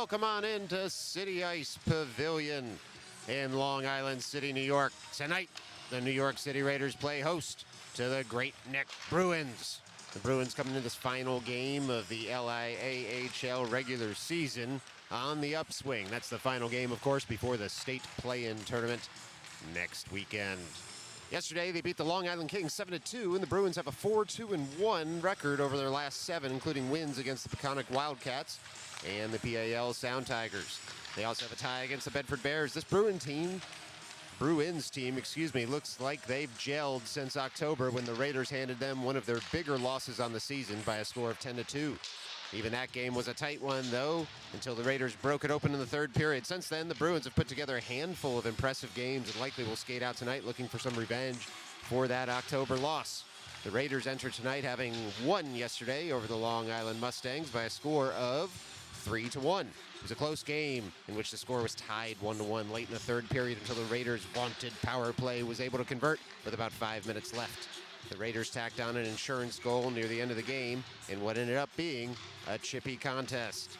welcome on into City Ice Pavilion in Long Island City, New York. Tonight, the New York City Raiders play host to the Great Neck Bruins. The Bruins coming into this final game of the LIAHL regular season on the upswing. That's the final game, of course, before the state play-in tournament next weekend. Yesterday, they beat the Long Island Kings 7-2, and the Bruins have a 4-2-1 record over their last 7, including wins against the Peconic Wildcats and the PAL Sound Tigers. They also have a tie against the Bedford Bears. This Bruins team, looks like they've gelled since October when the Raiders handed them one of their bigger losses on the season by a score of 10-2. Even that game was a tight one, though, until the Raiders broke it open in the third period. Since then, the Bruins have put together a handful of impressive games and likely will skate out tonight looking for some revenge for that October loss. The Raiders enter tonight having won yesterday over the Long Island Mustangs by a score of 3-1. It was a close game in which the score was tied 1-1 late in the third period until the Raiders' vaunted power play was able to convert with about 5 minutes left. The Raiders tacked on an insurance goal near the end of the game in what ended up being a chippy contest.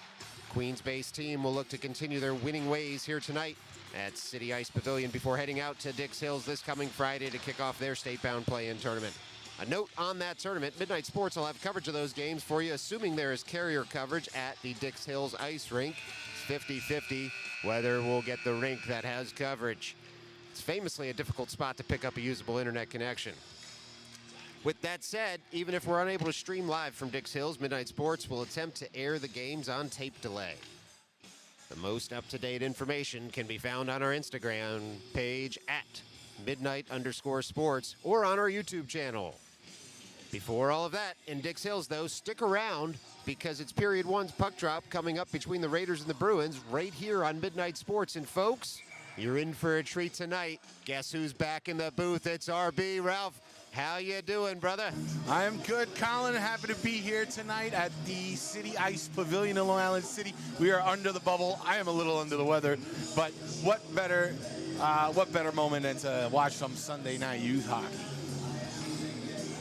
Queens-based team will look to continue their winning ways here tonight at City Ice Pavilion before heading out to Dix Hills this coming Friday to kick off their state-bound play-in tournament. A note on that tournament, Midnight Sports will have coverage of those games for you, assuming there is carrier coverage at the Dix Hills Ice Rink. It's 50-50 whether we'll get the rink that has coverage. It's famously a difficult spot to pick up a usable internet connection. With that said, even if we're unable to stream live from Dix Hills, Midnight Sports will attempt to air the games on tape delay. The most up-to-date information can be found on our Instagram page at midnight_sports or on our YouTube channel. Before all of that, in Dix Hills, though, stick around because it's Period 1's puck drop coming up between the Raiders and the Bruins right here on Midnight Sports. And folks, you're in for a treat tonight. Guess who's back in the booth? It's RB. Ralph, how you doing, brother? I am good, Colin. Happy to be here tonight at the City Ice Pavilion in Long Island City. We are under the bubble. I am a little under the weather, but what better moment than to watch some Sunday night youth hockey?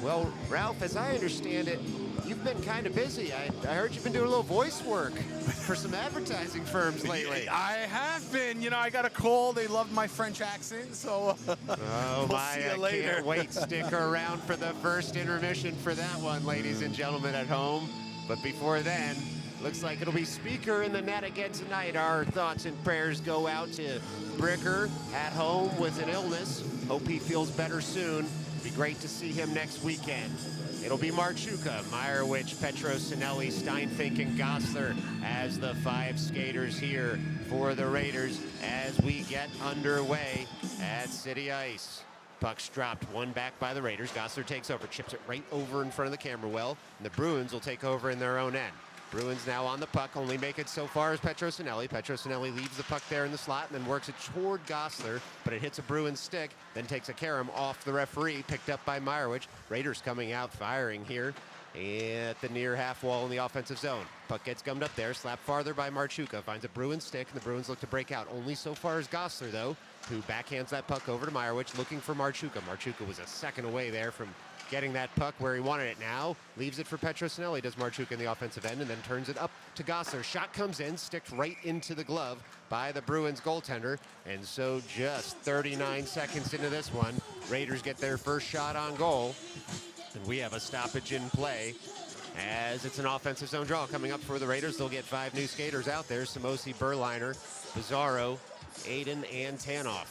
Well, Ralph, as I understand it, you've been kind of busy. I heard you've been doing a little voice work for some advertising firms lately. I have been. You know, I got a call. They loved my French accent, so we'll see you later. I can't wait. Stick around for the first intermission for that one, ladies and gentlemen at home. But before then, looks like it'll be Speaker in the net again tonight. Our thoughts and prayers go out to Bricker at home with an illness. Hope he feels better soon. Be great to see him next weekend. It'll be Marchuka, Meyerowicz, Petrosinelli, Steinfink, and Gosler as the 5 skaters here for the Raiders as we get underway at City Ice. Puck's dropped, one back by the Raiders. Gosler takes over, chips it right over in front of the camera well, and the Bruins will take over in their own end. Bruins now on the puck, only make it so far as Petrosinelli. Petrosinelli leaves the puck there in the slot and then works it toward Gosler, but it hits a Bruins stick, then takes a carom off the referee, picked up by Meyerowicz. Raiders coming out firing here at the near half wall in the offensive zone. Puck gets gummed up there, slapped farther by Marchuka, finds a Bruins stick, and the Bruins look to break out. Only so far as Gosler, though, who backhands that puck over to Meyerowicz, looking for Marchuka. Marchuka was a second away there from getting that puck where he wanted it now. Leaves it for Petrosinelli, does Marchuka in the offensive end, and then turns it up to Gosler. Shot comes in, sticked right into the glove by the Bruins goaltender. And so just 39 seconds into this one, Raiders get their first shot on goal. And we have a stoppage in play as it's an offensive zone draw coming up for the Raiders. They'll get 5 new skaters out there. Samosi, Berliner, Bizarro, Aiden, and Tanoff.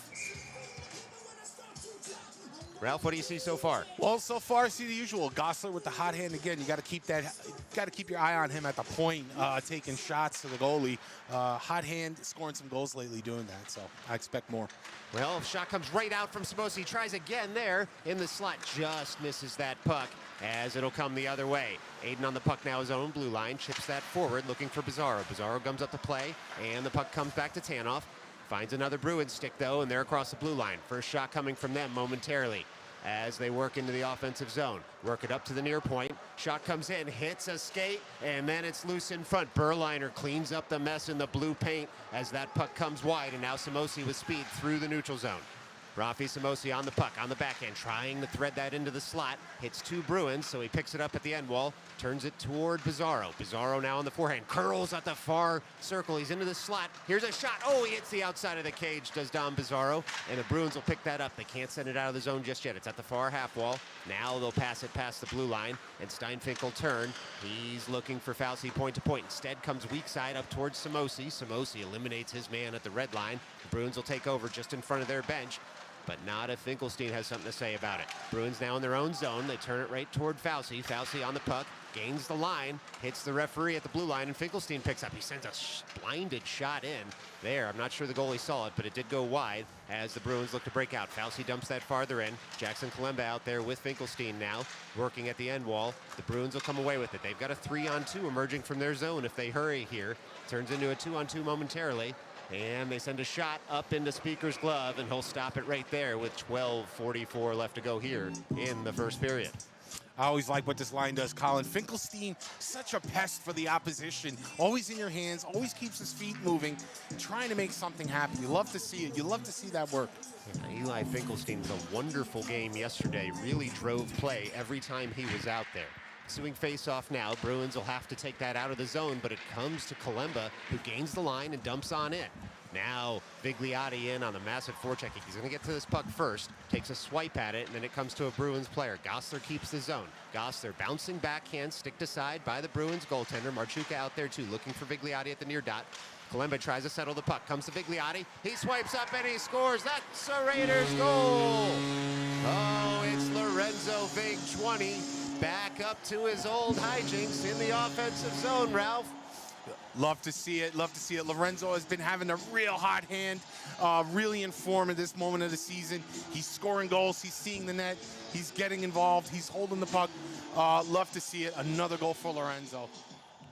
Ralph, what do you see so far? Well, so far I see the usual. Gosler with the hot hand again. You got to keep your eye on him at the point, taking shots to the goalie. Hot hand, scoring some goals lately, doing that. So I expect more. Well, shot comes right out from Samosi. Tries again there in the slot. Just misses that puck as it'll come the other way. Aiden on the puck now, his own blue line. Chips that forward, looking for Bizarro. Bizarro comes up to play, and the puck comes back to Tanoff. Finds another Bruins stick, though, and they're across the blue line. First shot coming from them momentarily as they work into the offensive zone. Work it up to the near point. Shot comes in, hits a skate, and then it's loose in front. Berliner cleans up the mess in the blue paint as that puck comes wide, and now Samosi with speed through the neutral zone. Rafi Samosi on the puck, on the backhand, trying to thread that into the slot. Hits 2 Bruins, so he picks it up at the end wall, turns it toward Bizarro. Bizarro now on the forehand, curls at the far circle. He's into the slot. Here's a shot. Oh, he hits the outside of the cage, does Dom Bizarro, and the Bruins will pick that up. They can't send it out of the zone just yet. It's at the far half wall. Now they'll pass it past the blue line, and Steinfinkel turn. He's looking for Fauci point to point. Instead comes weak side up towards Samosi. Samosi eliminates his man at the red line. The Bruins will take over just in front of their bench, but not if Finkelstein has something to say about it. Bruins now in their own zone. They turn it right toward Fauci. Fauci on the puck, gains the line, hits the referee at the blue line, and Finkelstein picks up. He sends a blinded shot in there. I'm not sure the goalie saw it, but it did go wide as the Bruins look to break out. Fauci dumps that farther in. Jackson Kalemba out there with Finkelstein now, working at the end wall. The Bruins will come away with it. They've got a 3-on-2 emerging from their zone if they hurry here. Turns into a 2-on-2 momentarily. And they send a shot up into Speaker's glove, and he'll stop it right there with 12:44 left to go here in the first period. I always like what this line does, Colin. Finkelstein, such a pest for the opposition. Always in your hands, always keeps his feet moving, trying to make something happen. You love to see it. You love to see that work. Eli Finkelstein was a wonderful game yesterday. Really drove play every time he was out there. Ensuing face-off now. Bruins will have to take that out of the zone, but it comes to Kalemba, who gains the line and dumps on in. Now Vigliotti in on a massive forecheck. He's going to get to this puck first, takes a swipe at it, and then it comes to a Bruins player. Gossler keeps the zone. Gossler bouncing backhand, sticked aside by the Bruins goaltender. Marchuka out there too, looking for Vigliotti at the near dot. Kalemba tries to settle the puck. Comes to Vigliotti. He swipes up and he scores. That's a Raiders goal. Oh, it's Lorenzo Vig 20. Back up to his old hijinks in the offensive zone, Ralph. Love to see it. Love to see it. Lorenzo has been having a real hot hand, really in form at this moment of the season. He's scoring goals. He's seeing the net. He's getting involved. He's holding the puck. Love to see it. Another goal for Lorenzo.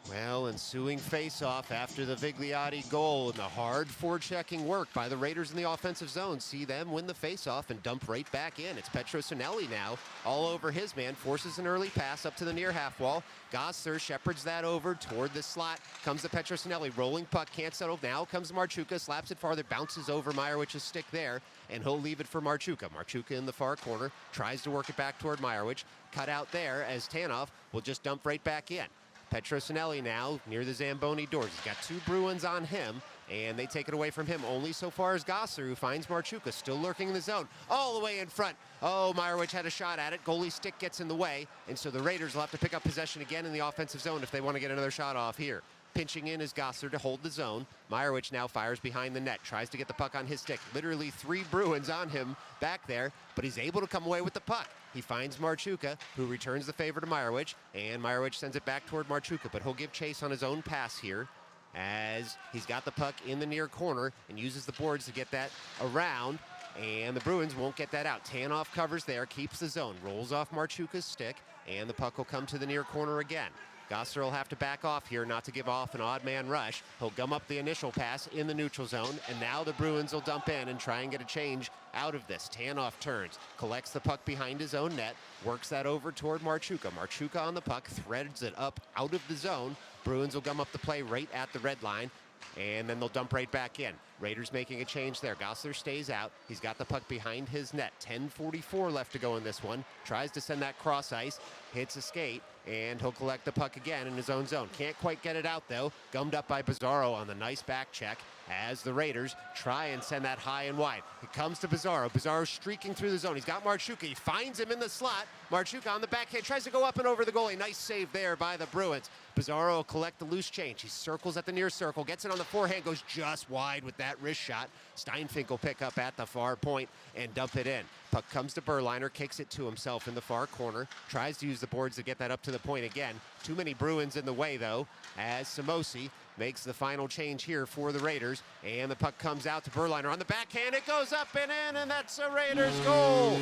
Well, ensuing face-off after the Vigliotti goal and the hard forechecking work by the Raiders in the offensive zone. See them win the face-off and dump right back in. It's Petrosinelli now, all over his man, forces an early pass up to the near half wall. Gossler shepherds that over toward the slot. Comes to Petrosinelli, rolling puck, can't settle. Now comes Marchuka, slaps it farther, bounces over Meyerwich's stick there, and he'll leave it for Marchuka. Marchuka in the far corner, tries to work it back toward Meyerwich. Cut out there as Tanoff will just dump right back in. Petrosinelli now near the Zamboni doors. He's got 2 Bruins on him, and they take it away from him only so far as Gossler, who finds Marchuka still lurking in the zone, all the way in front. Oh, Meyerwich had a shot at it. Goalie stick gets in the way, and so the Raiders will have to pick up possession again in the offensive zone if they want to get another shot off here. Pinching in is Gossler to hold the zone. Meyerwich now fires behind the net, tries to get the puck on his stick. Literally 3 Bruins on him back there, but he's able to come away with the puck. He finds Marchuka, who returns the favor to Meyerwich, and Meyerwich sends it back toward Marchuka, but he'll give chase on his own pass here as he's got the puck in the near corner and uses the boards to get that around, and the Bruins won't get that out. Tanoff covers there, keeps the zone, rolls off Marchuka's stick, and the puck will come to the near corner again. Gossler will have to back off here not to give off an odd man rush. He'll gum up the initial pass in the neutral zone, and now the Bruins will dump in and try and get a change out of this. Tanoff turns, collects the puck behind his own net, works that over toward Marchuka. Marchuka on the puck, threads it up out of the zone. Bruins will gum up the play right at the red line, and then they'll dump right back in. Raiders making a change there. Gossler stays out. He's got the puck behind his net. 10:44 left to go in this one. Tries to send that cross ice, hits a skate, and he'll collect the puck again in his own zone. Can't quite get it out, though. Gummed up by Bizarro on the nice back check as the Raiders try and send that high and wide. It comes to Bizarro. Bizarro streaking through the zone. He's got Marchuka. He finds him in the slot. Marchuka on the backhand tries to go up and over the goalie. Nice save there by the Bruins. Bizarro will collect the loose change. He circles at the near circle, gets it on the forehand, goes just wide with that wrist shot. Steinfinkel pick up at the far point and dump it in. Puck comes to Berliner, kicks it to himself in the far corner, tries to use the boards to get that up to the point again. Too many Bruins in the way, though, as Samosi makes the final change here for the Raiders, and the puck comes out to Berliner on the backhand. It goes up and in, and that's a Raiders goal.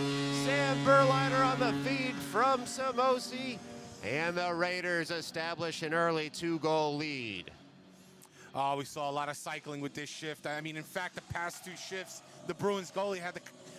Sam Berliner on the feed from Samosi, and the Raiders establish an early 2-goal lead. We saw a lot of cycling with this shift. I mean, in fact, the past 2 shifts, the Bruins goalie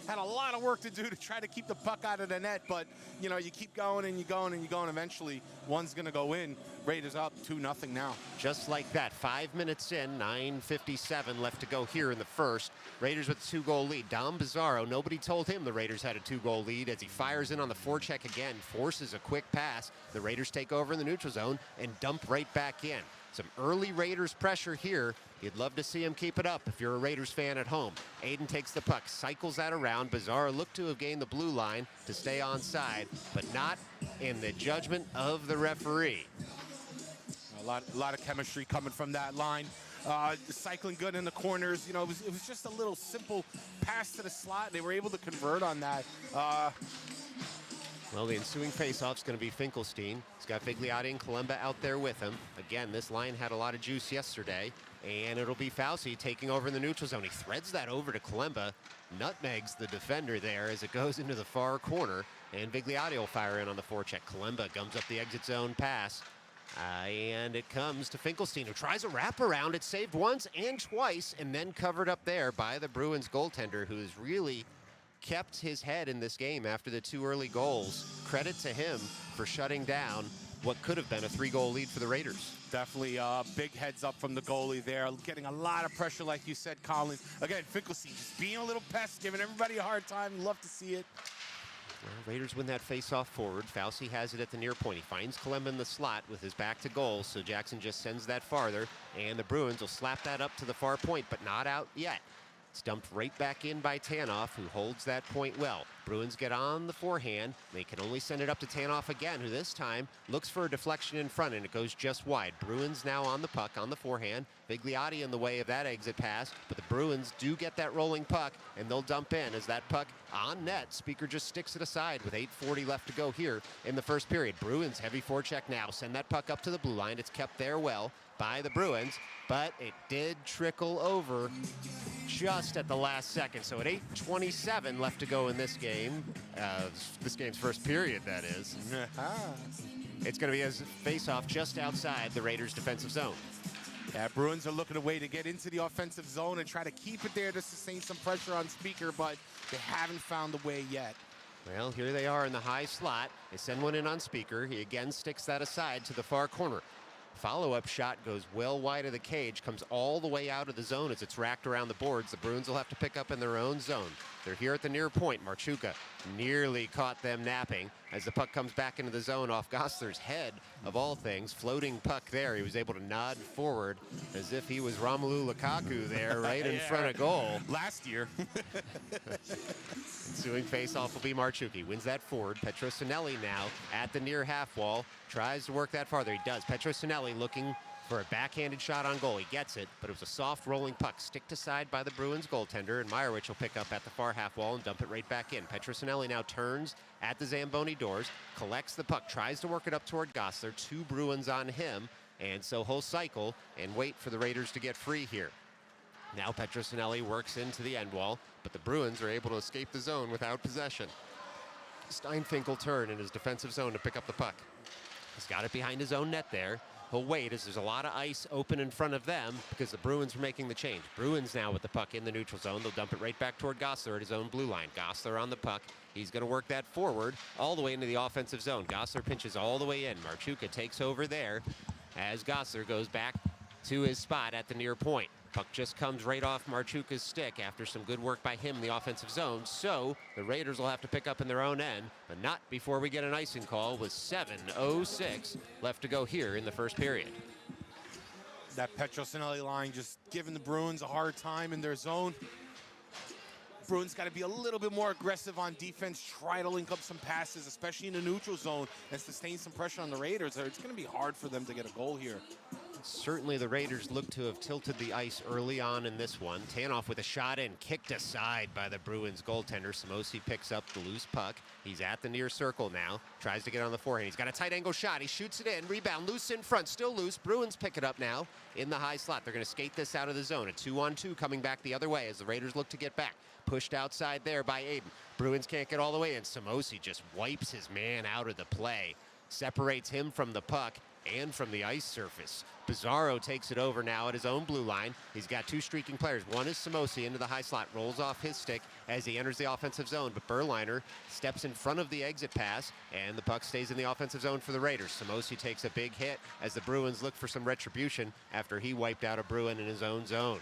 had a lot of work to do to try to keep the puck out of the net, but you know, you keep going and you're going and you're going. Eventually, one's going to go in. Raiders up 2-0 now. Just like that, 5 minutes in, 9:57 left to go here in the first. Raiders with a 2-goal lead. Dom Bizarro, nobody told him the Raiders had a 2-goal lead as he fires in on the forecheck again, forces a quick pass. The Raiders take over in the neutral zone and dump right back in. Some early Raiders pressure here. You'd love to see him keep it up if you're a Raiders fan at home. Aiden takes the puck, cycles that around. Bizarro looked to have gained the blue line to stay onside, but not in the judgment of the referee. A lot of chemistry coming from that line. Cycling good in the corners. You know, it was just a little simple pass to the slot. They were able to convert on that. Well, the ensuing faceoff's going to be Finkelstein. He's got Figliotti and Kalemba out there with him. Again, this line had a lot of juice yesterday, and it'll be Fauci taking over in the neutral zone. He threads that over to Kalemba, nutmegs the defender there as it goes into the far corner, and Figliotti will fire in on the forecheck. Kalemba gums up the exit zone pass, and it comes to Finkelstein, who tries a wraparound. It's saved once and twice, and then covered up there by the Bruins goaltender, who's really kept his head in this game after the 2 early goals. Credit to him for shutting down what could have been a 3-goal lead for the Raiders. Definitely big heads up from the goalie there, getting a lot of pressure like you said, Collins. Again, Finkelstein just being a little pest, giving everybody a hard time. Love to see it. Well, Raiders win that face-off forward. Fauci has it at the near point. He finds Kalemba in the slot with his back to goal, so Jackson just sends that farther, and the Bruins will slap that up to the far point, but not out yet. It's dumped right back in by Tanoff, who holds that point well. Bruins get on the forehand. They can only send it up to Tanoff again, who this time looks for a deflection in front, and it goes just wide. Bruins now on the puck, on the forehand. Figliotti in the way of that exit pass, but the Bruins do get that rolling puck, and they'll dump in as that puck on net. Speaker just sticks it aside with 8:40 left to go here in the first period. Bruins heavy forecheck now. Send that puck up to the blue line. It's kept there well by the Bruins, but it did trickle over just at the last second. So at 8:27 left to go in this game, this game's first period, that is. It's going to be a face-off just outside the Raiders' defensive zone. Yeah, Bruins are looking a way to get into the offensive zone and try to keep it there to sustain some pressure on Speaker, but they haven't found the way yet. Well, here they are in the high slot. They send one in on Speaker. He again sticks that aside to the far corner. Follow-up shot goes well wide of the cage, comes all the way out of the zone as it's racked around the boards. The Bruins will have to pick up in their own zone. They're here at the near point. Marchuka nearly caught them napping as the puck comes back into the zone off Gosler's head, of all things. Floating puck there. He was able to nod forward as if he was Romelu Lukaku there right in front of goal. Last year. Ensuing faceoff will be Marchuki. Wins that forward. Petrosinelli now at the near half wall. Tries to work that farther. He does. Petrosinelli looking for a backhanded shot on goal. He gets it, but it was a soft rolling puck sticked aside by the Bruins goaltender, and Meyerowicz will pick up at the far half wall and dump it right back in. Petrosinelli now turns at the Zamboni doors, collects the puck, tries to work it up toward Gosler. 2 Bruins on him, and so he'll cycle and wait for the Raiders to get free here. Now Petrosinelli works into the end wall, but the Bruins are able to escape the zone without possession. Steinfinkel turn in his defensive zone to pick up the puck. He's got it behind his own net there. He'll wait as there's a lot of ice open in front of them because the Bruins are making the change. Bruins now with the puck in the neutral zone. They'll dump it right back toward Gosler at his own blue line. Gosler on the puck. He's going to work that forward all the way into the offensive zone. Gosler pinches all the way in. Marchuka takes over there as Gosler goes back to his spot at the near point. Puck just comes right off Marchuka's stick after some good work by him in the offensive zone. So the Raiders will have to pick up in their own end, but not before we get an icing call with 7:06 left to go here in the first period. That Petrosinelli line just giving the Bruins a hard time in their zone. Bruins got to be a little bit more aggressive on defense, try to link up some passes, especially in the neutral zone, and sustain some pressure on the Raiders. It's going to be hard for them to get a goal here. Certainly the Raiders look to have tilted the ice early on in this one. Tanoff with a shot in, kicked aside by the Bruins goaltender. Samosi picks up the loose puck. He's at the near circle now. Tries to get on the forehand. He's got a tight angle shot. He shoots it in. Rebound loose in front. Still loose. Bruins pick it up now in the high slot. They're going to skate this out of the zone. A 2-on-2 coming back the other way as the Raiders look to get back. Pushed outside there by Aiden. Bruins can't get all the way in. Samosi just wipes his man out of the play. Separates him from the puck, and from the ice surface. Pizarro takes it over now at his own blue line. He's got two streaking players. One is Samosi into the high slot, rolls off his stick as he enters the offensive zone, but Berliner steps in front of the exit pass, and the puck stays in the offensive zone for the Raiders. Samosi takes a big hit as the Bruins look for some retribution after he wiped out a Bruin in his own zone.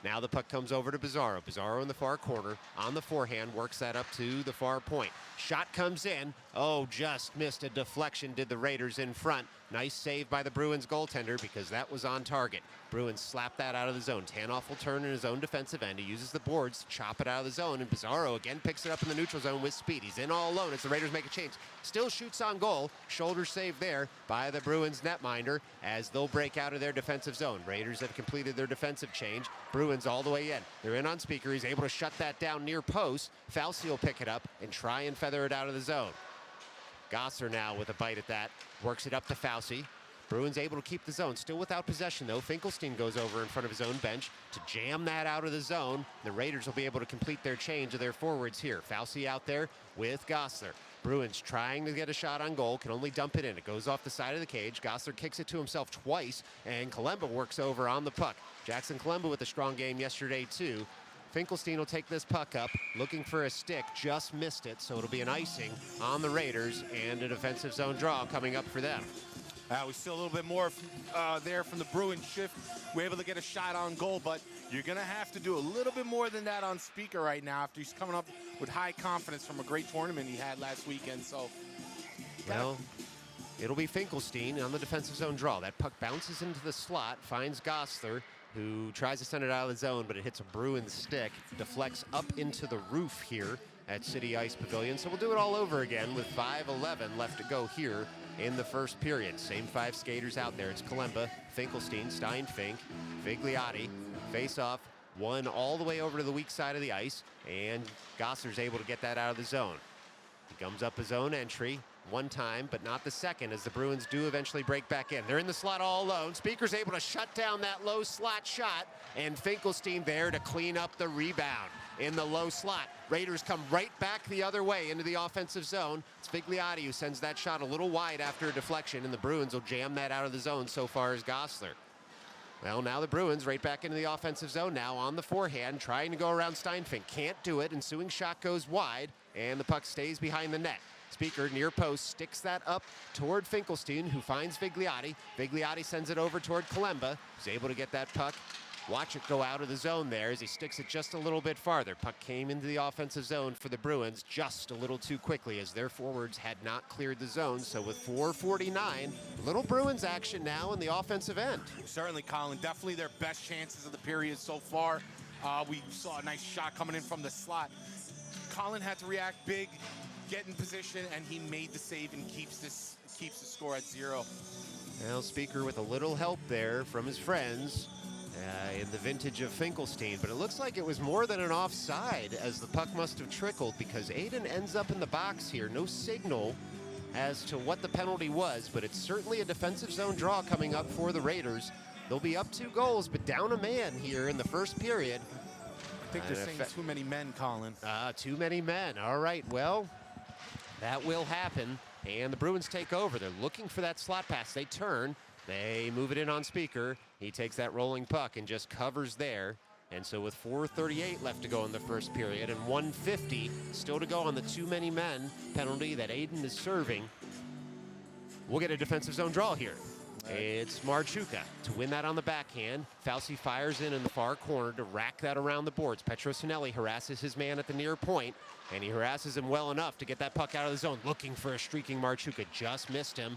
Now the puck comes over to Pizarro. Pizarro in the far corner on the forehand, works that up to the far point. Shot comes in. Oh, just missed a deflection, did the Raiders in front. Nice save by the Bruins goaltender because that was on target. Bruins slap that out of the zone. Tanoff will turn in his own defensive end. He uses the boards to chop it out of the zone, and Pizarro again picks it up in the neutral zone with speed. He's in all alone as the Raiders make a change. Still shoots on goal. Shoulder save there by the Bruins netminder as they'll break out of their defensive zone. Raiders have completed their defensive change. Bruins all the way in. They're in on Speaker. He's able to shut that down near post. Fauci will pick it up and try and feather it out of the zone. Gosser now with a bite at that. Works it up to Fauci. Bruins able to keep the zone. Still without possession, though. Finkelstein goes over in front of his own bench to jam that out of the zone. The Raiders will be able to complete their change of their forwards here. Fauci out there with Gosser. Bruins trying to get a shot on goal, can only dump it in. It goes off the side of the cage. Gosser kicks it to himself twice, and Kalemba works over on the puck. Jackson Kalemba with a strong game yesterday, too. Finkelstein will take this puck up, looking for a stick, just missed it, so it'll be an icing on the Raiders and a defensive zone draw coming up for them. We see a little bit more there from the Bruins shift. We're able to get a shot on goal, but you're going to have to do a little bit more than that on Speaker right now after he's coming up with high confidence from a great tournament he had last weekend. So, well, it'll be Finkelstein on the defensive zone draw. That puck bounces into the slot, finds Gosler, who tries to send it out of the zone, but it hits a Bruins stick, deflects up into the roof here at City Ice Pavilion. So we'll do it all over again with 5:11 left to go here in the first period. Same five skaters out there. It's Kalemba, Finkelstein, Steinfink, Vigliotti. Face off, one all the way over to the weak side of the ice, and Gosser's able to get that out of the zone. He gums up his own entry one time, but not the second, as the Bruins do eventually break back in. They're in the slot all alone. Speaker's able to shut down that low slot shot, and Finkelstein there to clean up the rebound in the low slot. Raiders come right back the other way into the offensive zone. It's Vigliotti who sends that shot a little wide after a deflection, and the Bruins will jam that out of the zone so far as Gosler. Well, now the Bruins right back into the offensive zone now on the forehand, trying to go around Steinfink. Can't do it. Ensuing shot goes wide, and the puck stays behind the net. Speaker near post sticks that up toward Finkelstein, who finds Vigliotti. Vigliotti sends it over toward Kalemba, who's able to get that puck. Watch it go out of the zone there as he sticks it just a little bit farther. Puck came into the offensive zone for the Bruins just a little too quickly as their forwards had not cleared the zone. So with 4:49, little Bruins action now in the offensive end. Certainly, Colin, definitely their best chances of the period so far. We saw a nice shot coming in from the slot. Colin had to react big, get in position, and he made the save and keeps the score at 0. Well, Speaker with a little help there from his friends in the vintage of Finkelstein, but it looks like it was more than an offside as the puck must have trickled because Aiden ends up in the box here. No signal as to what the penalty was, but it's certainly a defensive zone draw coming up for the Raiders. They'll be up 2 goals, but down a man here in the first period. I think they're saying too many men, Colin. Too many men. All right, well, that will happen, and the Bruins take over. They're looking for that slot pass. They turn. They move it in on Speaker. He takes that rolling puck and just covers there. And so with 4:38 left to go in the first period and 1:50 still to go on the too many men penalty that Aiden is serving, we'll get a defensive zone draw here. It's Marchuka to win that on the backhand. Fauci fires in the far corner to rack that around the boards. Petrosinelli harasses his man at the near point, and he harasses him well enough to get that puck out of the zone. Looking for a streaking Marchuka, just missed him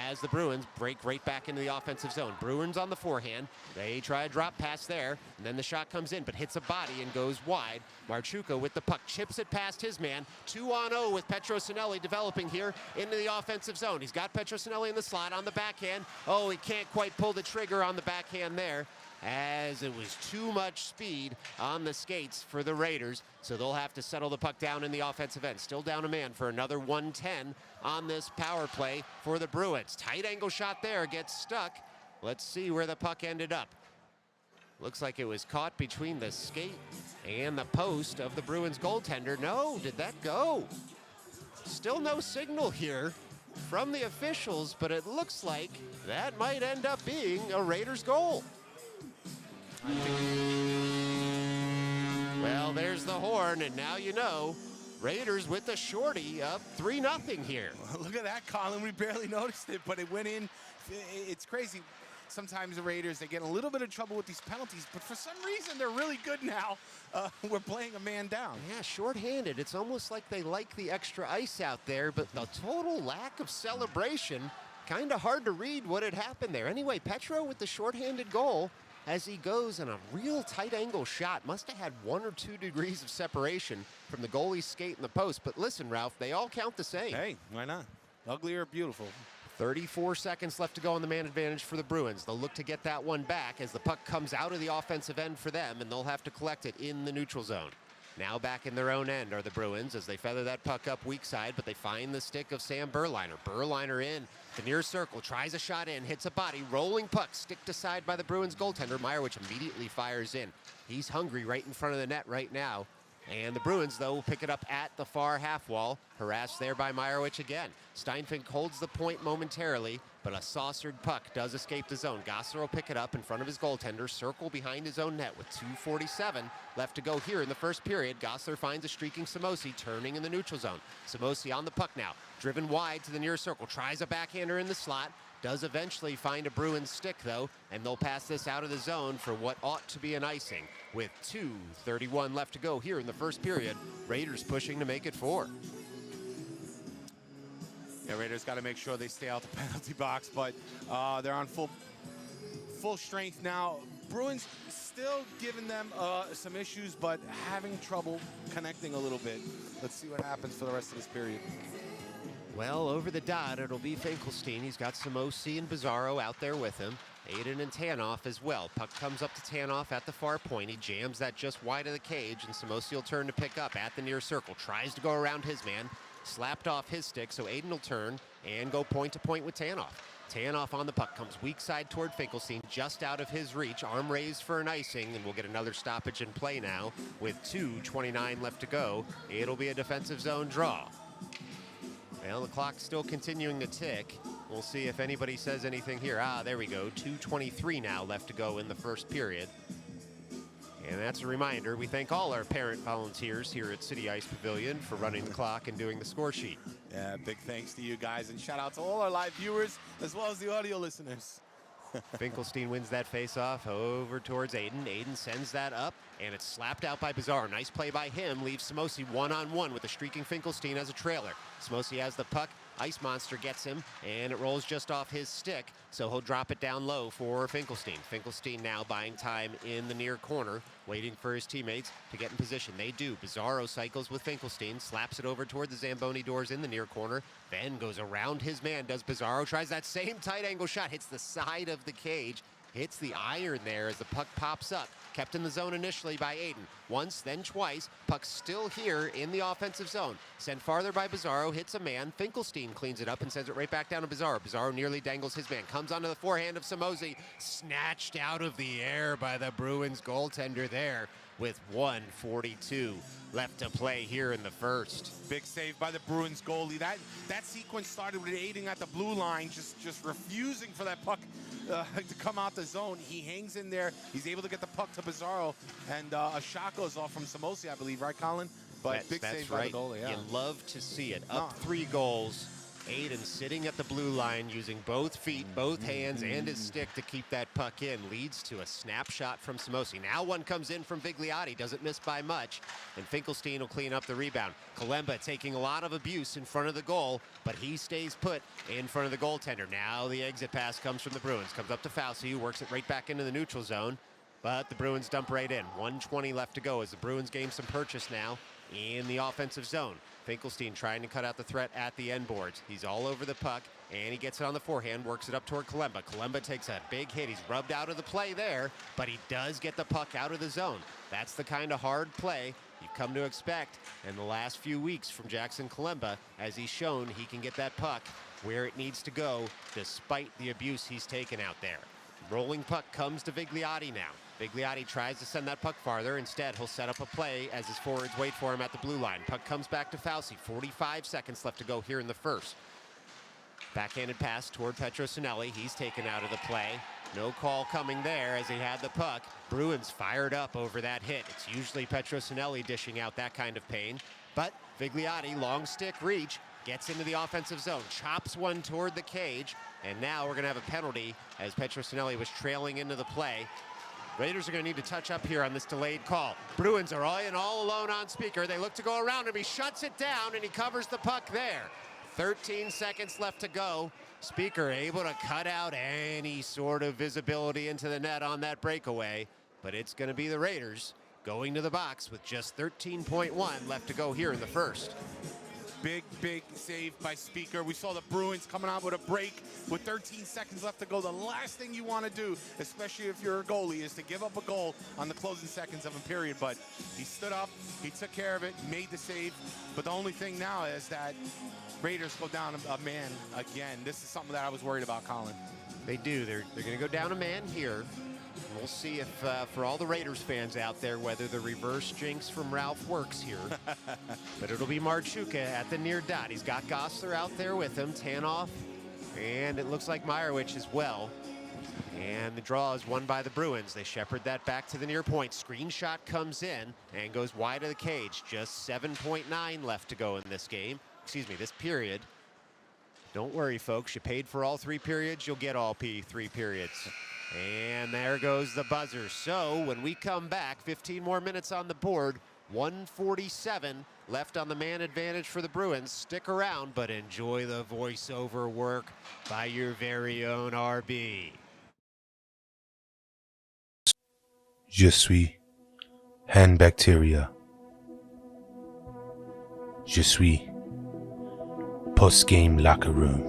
as the Bruins break right back into the offensive zone. Bruins on the forehand. They try a drop pass there, and then the shot comes in, but hits a body and goes wide. Marchuka with the puck chips it past his man. 2-on-0 with Petrosinelli developing here into the offensive zone. He's got Petrosinelli in the slot on the backhand. Oh, he can't quite pull the trigger on the backhand there, as it was too much speed on the skates for the Raiders, so they'll have to settle the puck down in the offensive end. Still down a man for another 1:10 on this power play for the Bruins. Tight angle shot there, gets stuck. Let's see where the puck ended up. Looks like it was caught between the skate and the post of the Bruins goaltender. No, did that go? Still no signal here from the officials, but it looks like that might end up being a Raiders goal. Well, there's the horn, and now you know. Raiders with the shorty up 3-0 here. Look at that, Colin. We barely noticed it, but it went in. It's crazy. Sometimes the Raiders, they get a little bit of trouble with these penalties, but for some reason, they're really good now. We're playing a man down. Yeah, shorthanded. It's almost like they like the extra ice out there, but the total lack of celebration, kind of hard to read what had happened there. Anyway, Petro with the shorthanded goal as he goes in a real tight angle shot. Must have had 1 or 2 degrees of separation from the goalie's skate and the post. But listen, Ralph, they all count the same. Hey, why not? Ugly or beautiful. 34 seconds left to go on the man advantage for the Bruins. They'll look to get that one back as the puck comes out of the offensive end for them, and they'll have to collect it in the neutral zone. Now back in their own end are the Bruins as they feather that puck up weak side, but they find the stick of Sam Berliner. Berliner in the near circle, tries a shot in, hits a body, rolling puck, sticked aside by the Bruins goaltender. Meyerowicz immediately fires in. He's hungry right in front of the net right now. And the Bruins, though, will pick it up at the far half wall, harassed there by Meyerowicz again. Steinfink holds the point momentarily, but a saucered puck does escape the zone. Gossler will pick it up in front of his goaltender, circle behind his own net with 2:47 left to go here in the first period. Gossler finds a streaking Samosi turning in the neutral zone. Samosi on the puck now, driven wide to the near circle, tries a backhander in the slot, does eventually find a Bruins stick, though, and they'll pass this out of the zone for what ought to be an icing. With 2:31 left to go here in the first period, Raiders pushing to make it 4. Yeah, Raiders got to make sure they stay out the penalty box, but they're on full strength now. Bruins still giving them some issues, but having trouble connecting a little bit. Let's see what happens for the rest of this period. Well, over the dot, it'll be Finkelstein. He's got Samosi and Bizarro out there with him. Aiden and Tanoff as well. Puck comes up to Tanoff at the far point. He jams that just wide of the cage, and Samosi will turn to pick up at the near circle. Tries to go around his man. Slapped off his stick, so Aiden will turn and go point to point with Tanoff. Tanoff on the puck, comes weak side toward Finkelstein, just out of his reach. Arm raised for an icing, and we'll get another stoppage in play now. With 2:29 left to go, it'll be a defensive zone draw. Well, the clock's still continuing to tick. We'll see if anybody says anything here. There we go. 2:23 now left to go in the first period. And that's a reminder, we thank all our parent volunteers here at City Ice Pavilion for running the clock and doing the score sheet. Yeah, big thanks to you guys, and shout out to all our live viewers as well as the audio listeners. Finkelstein wins that face-off over towards Aiden. Aiden sends that up, and it's slapped out by Bizarro. Nice play by him. Leaves Samosi one-on-one with the streaking Finkelstein as a trailer. Samosi has the puck. Ice Monster gets him, and it rolls just off his stick, so he'll drop it down low for Finkelstein. Finkelstein now buying time in the near corner, waiting for his teammates to get in position. They do. Bizarro cycles with Finkelstein, slaps it over toward the Zamboni doors in the near corner, then goes around his man, does Bizarro, tries that same tight angle shot, hits the side of the cage, hits the iron there as the puck pops up. Kept in the zone initially by Aiden. Once, then twice. Puck still here in the offensive zone. Sent farther by Bizarro, hits a man. Finkelstein cleans it up and sends it right back down to Bizarro. Bizarro nearly dangles his man. Comes onto the forehand of Samosi. Snatched out of the air by the Bruins goaltender there with 1:42 left to play here in the first. Big save by the Bruins goalie. That sequence started with Aiden at the blue line, just refusing for that puck to come out the zone. He hangs in there. He's able to get the puck to Bizarro, and a shot goes off from Samosi, I believe, right, Colin? But big save by the goalie, yeah. You love to see it. Up 3 goals. Aiden sitting at the blue line using both feet, both hands, and his stick to keep that puck in. Leads to a snapshot from Samosi. Now one comes in from Vigliotti. Doesn't miss by much. And Finkelstein will clean up the rebound. Kalemba taking a lot of abuse in front of the goal, but he stays put in front of the goaltender. Now the exit pass comes from the Bruins. Comes up to Fauci, who works it right back into the neutral zone. But the Bruins dump right in. 1:20 left to go as the Bruins gain some purchase now in the offensive zone. Finkelstein trying to cut out the threat at the end boards. He's all over the puck, and he gets it on the forehand, works it up toward Kalemba. Kalemba takes a big hit. He's rubbed out of the play there, but he does get the puck out of the zone. That's the kind of hard play you've come to expect in the last few weeks from Jackson Kalemba, as he's shown he can get that puck where it needs to go despite the abuse he's taken out there. Rolling puck comes to Vigliotti now. Vigliotti tries to send that puck farther. Instead, he'll set up a play as his forwards wait for him at the blue line. Puck comes back to Fauci. 45 seconds left to go here in the first. Backhanded pass toward Petrocinelli. He's taken out of the play. No call coming there as he had the puck. Bruins fired up over that hit. It's usually Petrocinelli dishing out that kind of pain. But Vigliotti, long stick reach, gets into the offensive zone, chops one toward the cage, and now we're going to have a penalty as Petrocinelli was trailing into the play. Raiders are going to need to touch up here on this delayed call. Bruins are all alone on Speaker. They look to go around him. He shuts it down, and he covers the puck there. 13 seconds left to go. Speaker able to cut out any sort of visibility into the net on that breakaway, but it's going to be the Raiders going to the box with just 13.1 left to go here in the first. Big save by Speaker. We saw the Bruins coming out with a break with 13 seconds left to go. The last thing you want to do, especially if you're a goalie, is to give up a goal on the closing seconds of a period. But he stood up, he took care of it, made the save. But the only thing now is that Raiders go down a man again. This is something that I was worried about, Colin. They do. They're going to go down a man here. We'll see if, for all the Raiders fans out there, whether the reverse jinx from Ralph works here. But it'll be Marchuka at the near dot. He's got Gosler out there with him, Tanoff, and it looks like Meyerowicz as well. And the draw is won by the Bruins. They shepherd that back to the near point. Screen shot comes in and goes wide of the cage. Just 7.9 left to go in this game. Excuse me, this period. Don't worry, folks. You paid for all 3 periods. You'll get all 3 periods. And there goes the buzzer. So when we come back, 15 more minutes on the board, 1:47 left on the man advantage for the Bruins. Stick around, but enjoy the voiceover work by your very own RB. Je suis hand bacteria. Je suis post-game locker room.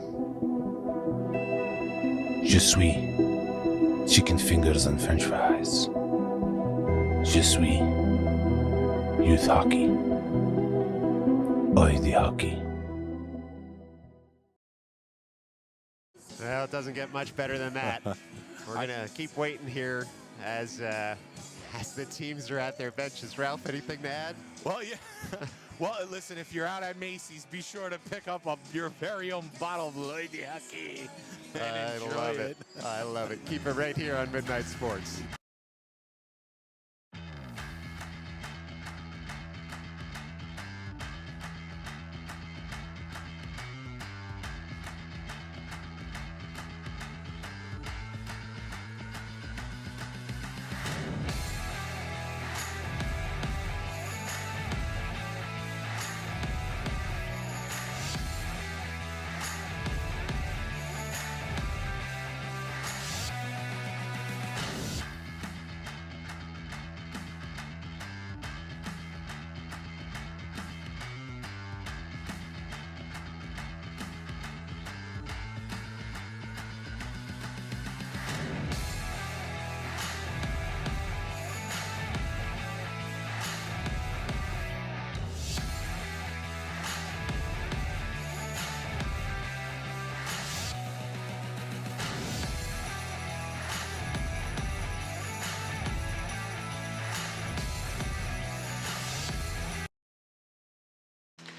Je suis chicken fingers and french fries. Je suis youth hockey. Oi, the hockey. Well, it doesn't get much better than that. We're going to keep waiting here as the teams are at their benches. Ralph, anything to add? Well, yeah. Well, listen, if you're out at Macy's, be sure to pick up your very own bottle of Lady Hockey. I love it. I love it. Keep it right here on Midnight Sports.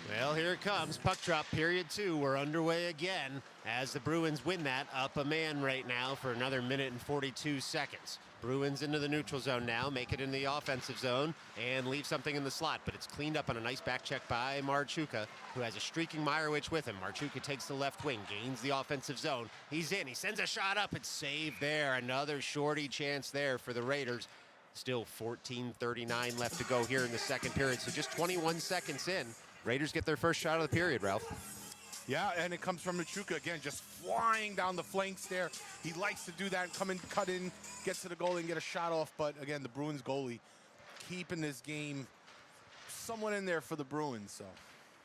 Well, here it comes. Puck drop period 2. We're underway again as the Bruins win that up a man right now for another minute and 42 seconds. Bruins into the neutral zone now, make it in the offensive zone and leave something in the slot, but it's cleaned up on a nice back check by Marchuka, who has a streaking Meyerowicz with him. Marchuka takes the left wing, gains the offensive zone. He's in, he sends a shot up, it's saved there. Another shorty chance there for the Raiders. Still 14:39 left to go here in the second period, so just 21 seconds in. Raiders get their first shot of the period, Ralph. Yeah, and it comes from Machuca again, just flying down the flanks there. He likes to do that, come in, cut in, get to the goalie and get a shot off. But again, the Bruins goalie keeping this game somewhat in there for the Bruins. So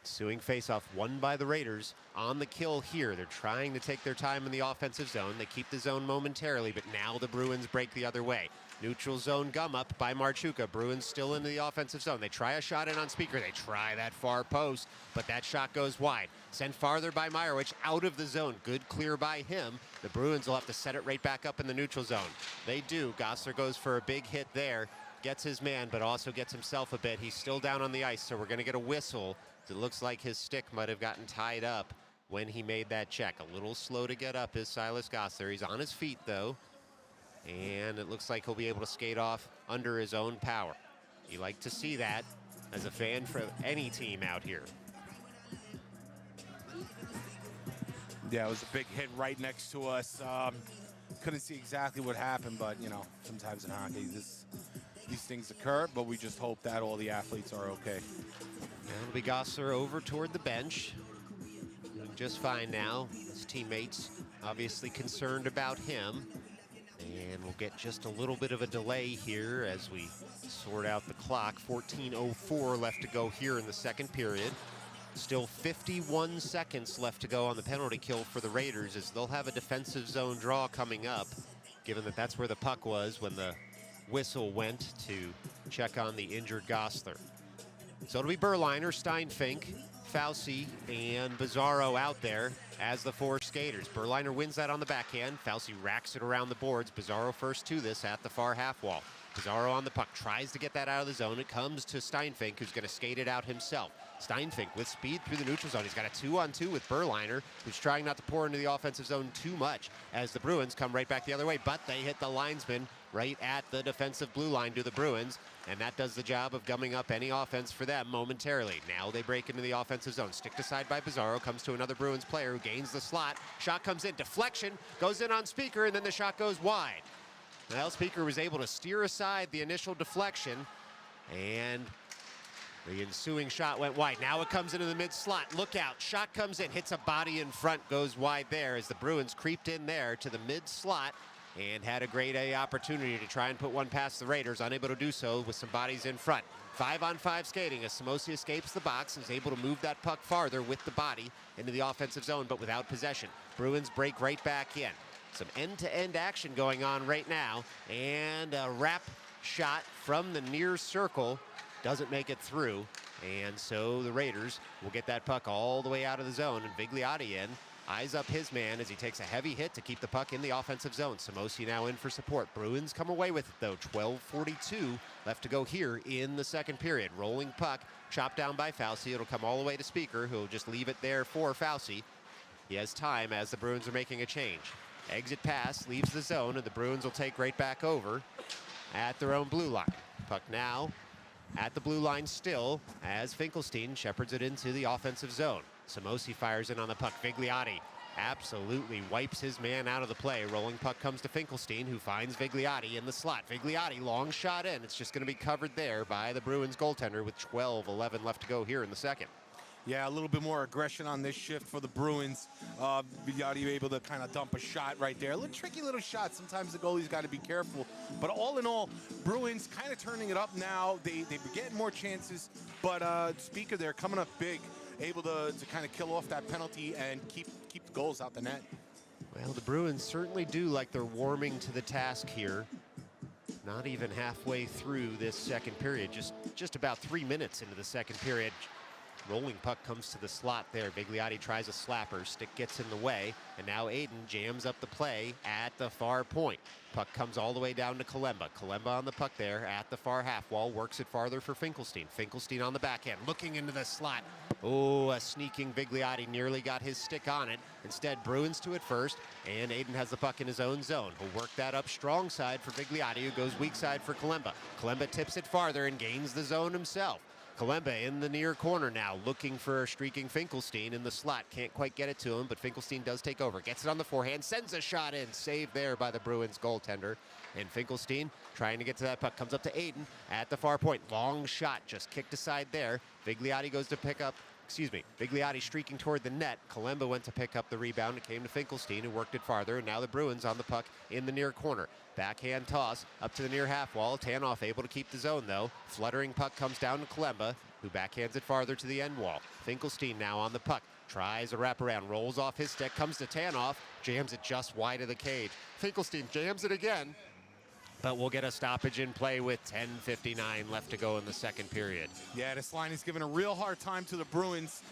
ensuing faceoff won by the Raiders on the kill here. They're trying to take their time in the offensive zone. They keep the zone momentarily, but now the Bruins break the other way. Neutral zone gum up by Marchuka. Bruins still into the offensive zone. They try a shot in on Speaker. They try that far post, but that shot goes wide. Sent farther by Meyerowicz out of the zone. Good clear by him. The Bruins will have to set it right back up in the neutral zone. They do. Gosler goes for a big hit there. Gets his man, but also gets himself a bit. He's still down on the ice, so we're going to get a whistle. It looks like his stick might have gotten tied up. when he made that check. A little slow to get up is Silas Gosler. He's on his feet, though, and it looks like he'll be able to skate off under his own power. You like to see that as a fan for any team out here. Yeah, it was a big hit right next to us. Couldn't see exactly what happened, but, you know, sometimes in hockey, these things occur, but we just hope that all the athletes are okay. Now it'll be Gosler over toward the bench. Doing just fine now. His teammates obviously concerned about him. And we'll get just a little bit of a delay here as we sort out the clock. 14:04 left to go here in the second period. Still 51 seconds left to go on the penalty kill for the Raiders, as they'll have a defensive zone draw coming up, given that that's where the puck was when the whistle went to check on the injured Gosler. So it'll be Berliner, Steinfink, Fauci, and Bizarro out there as the four skaters. Berliner wins that on the backhand. Fauci racks it around the boards. Bizarro first to this at the far half wall. Bizarro on the puck, tries to get that out of the zone. It comes to Steinfink, who's going to skate it out himself. Steinfink with speed through the neutral zone. He's got a 2-on-2 with Berliner, who's trying not to pour into the offensive zone too much as the Bruins come right back the other way, but they hit the linesman right at the defensive blue line to the Bruins, and that does the job of gumming up any offense for them momentarily. Now they break into the offensive zone. Sticked aside by Bizarro, comes to another Bruins player who gains the slot. Shot comes in, deflection, goes in on Speaker, and then the shot goes wide. Well, Speaker was able to steer aside the initial deflection, and the ensuing shot went wide. Now it comes into the mid-slot. Look out. Shot comes in, hits a body in front, goes wide there as the Bruins creeped in there to the mid-slot and had a great opportunity to try and put one past the Raiders, unable to do so with some bodies in front. 5-on-5 skating as Samosi escapes the box and is able to move that puck farther with the body into the offensive zone, but without possession. Bruins break right back in. Some end-to-end action going on right now, and a wrap shot from the near circle doesn't make it through, and so the Raiders will get that puck all the way out of the zone, and Vigliotti in, eyes up his man as he takes a heavy hit to keep the puck in the offensive zone. Samosi now in for support. Bruins come away with it, though. 12:42 left to go here in the second period. Rolling puck, chopped down by Fauci. It'll come all the way to Speaker, who'll just leave it there for Fauci. He has time as the Bruins are making a change. Exit pass, leaves the zone, and the Bruins will take right back over at their own blue line. Puck now at the blue line still as Finkelstein shepherds it into the offensive zone. Samosi fires in on the puck. Vigliotti absolutely wipes his man out of the play. Rolling puck comes to Finkelstein, who finds Vigliotti in the slot. Vigliotti, long shot in. It's just going to be covered there by the Bruins goaltender with 12:11 left to go here in the second. Yeah, a little bit more aggression on this shift for the Bruins. Vigliotti able to kind of dump a shot right there. A little tricky little shot. Sometimes the goalie's got to be careful. But all in all, Bruins kind of turning it up now. They're getting more chances. But Speaker, they're coming up big, able to kind of kill off that penalty and keep the goals out the net. Well, the Bruins certainly do like they're warming to the task here. Not even halfway through this second period. Just about 3 minutes into the second period. Rolling puck comes to the slot there. Vigliotti tries a slapper. Stick gets in the way. And now Aiden jams up the play at the far point. Puck comes all the way down to Kalemba. Kalemba on the puck there at the far half wall. Works it farther for Finkelstein. Finkelstein on the backhand. Looking into the slot. Oh, a sneaking Vigliotti nearly got his stick on it. Instead, Bruins to it first. And Aiden has the puck in his own zone. He'll work that up strong side for Vigliotti, who goes weak side for Kalemba. Kalemba tips it farther and gains the zone himself. Kalemba in the near corner now, looking for a streaking Finkelstein in the slot. Can't quite get it to him, but Finkelstein does take over. Gets it on the forehand, sends a shot in. Saved there by the Bruins goaltender. And Finkelstein trying to get to that puck. Comes up to Aiden at the far point. Long shot, just kicked aside there. Vigliotti goes to pick up, Vigliotti streaking toward the net. Kalemba went to pick up the rebound. It came to Finkelstein, who worked it farther. And now the Bruins on the puck in the near corner. Backhand toss up to the near half wall. Tanoff able to keep the zone, though. Fluttering puck comes down to Kalemba, who backhands it farther to the end wall. Finkelstein now on the puck. Tries a wraparound, rolls off his stick, comes to Tanoff, jams it just wide of the cage. Finkelstein jams it again, but we'll get a stoppage in play with 10:59 left to go in the second period. Yeah, this line is giving a real hard time to the Bruins.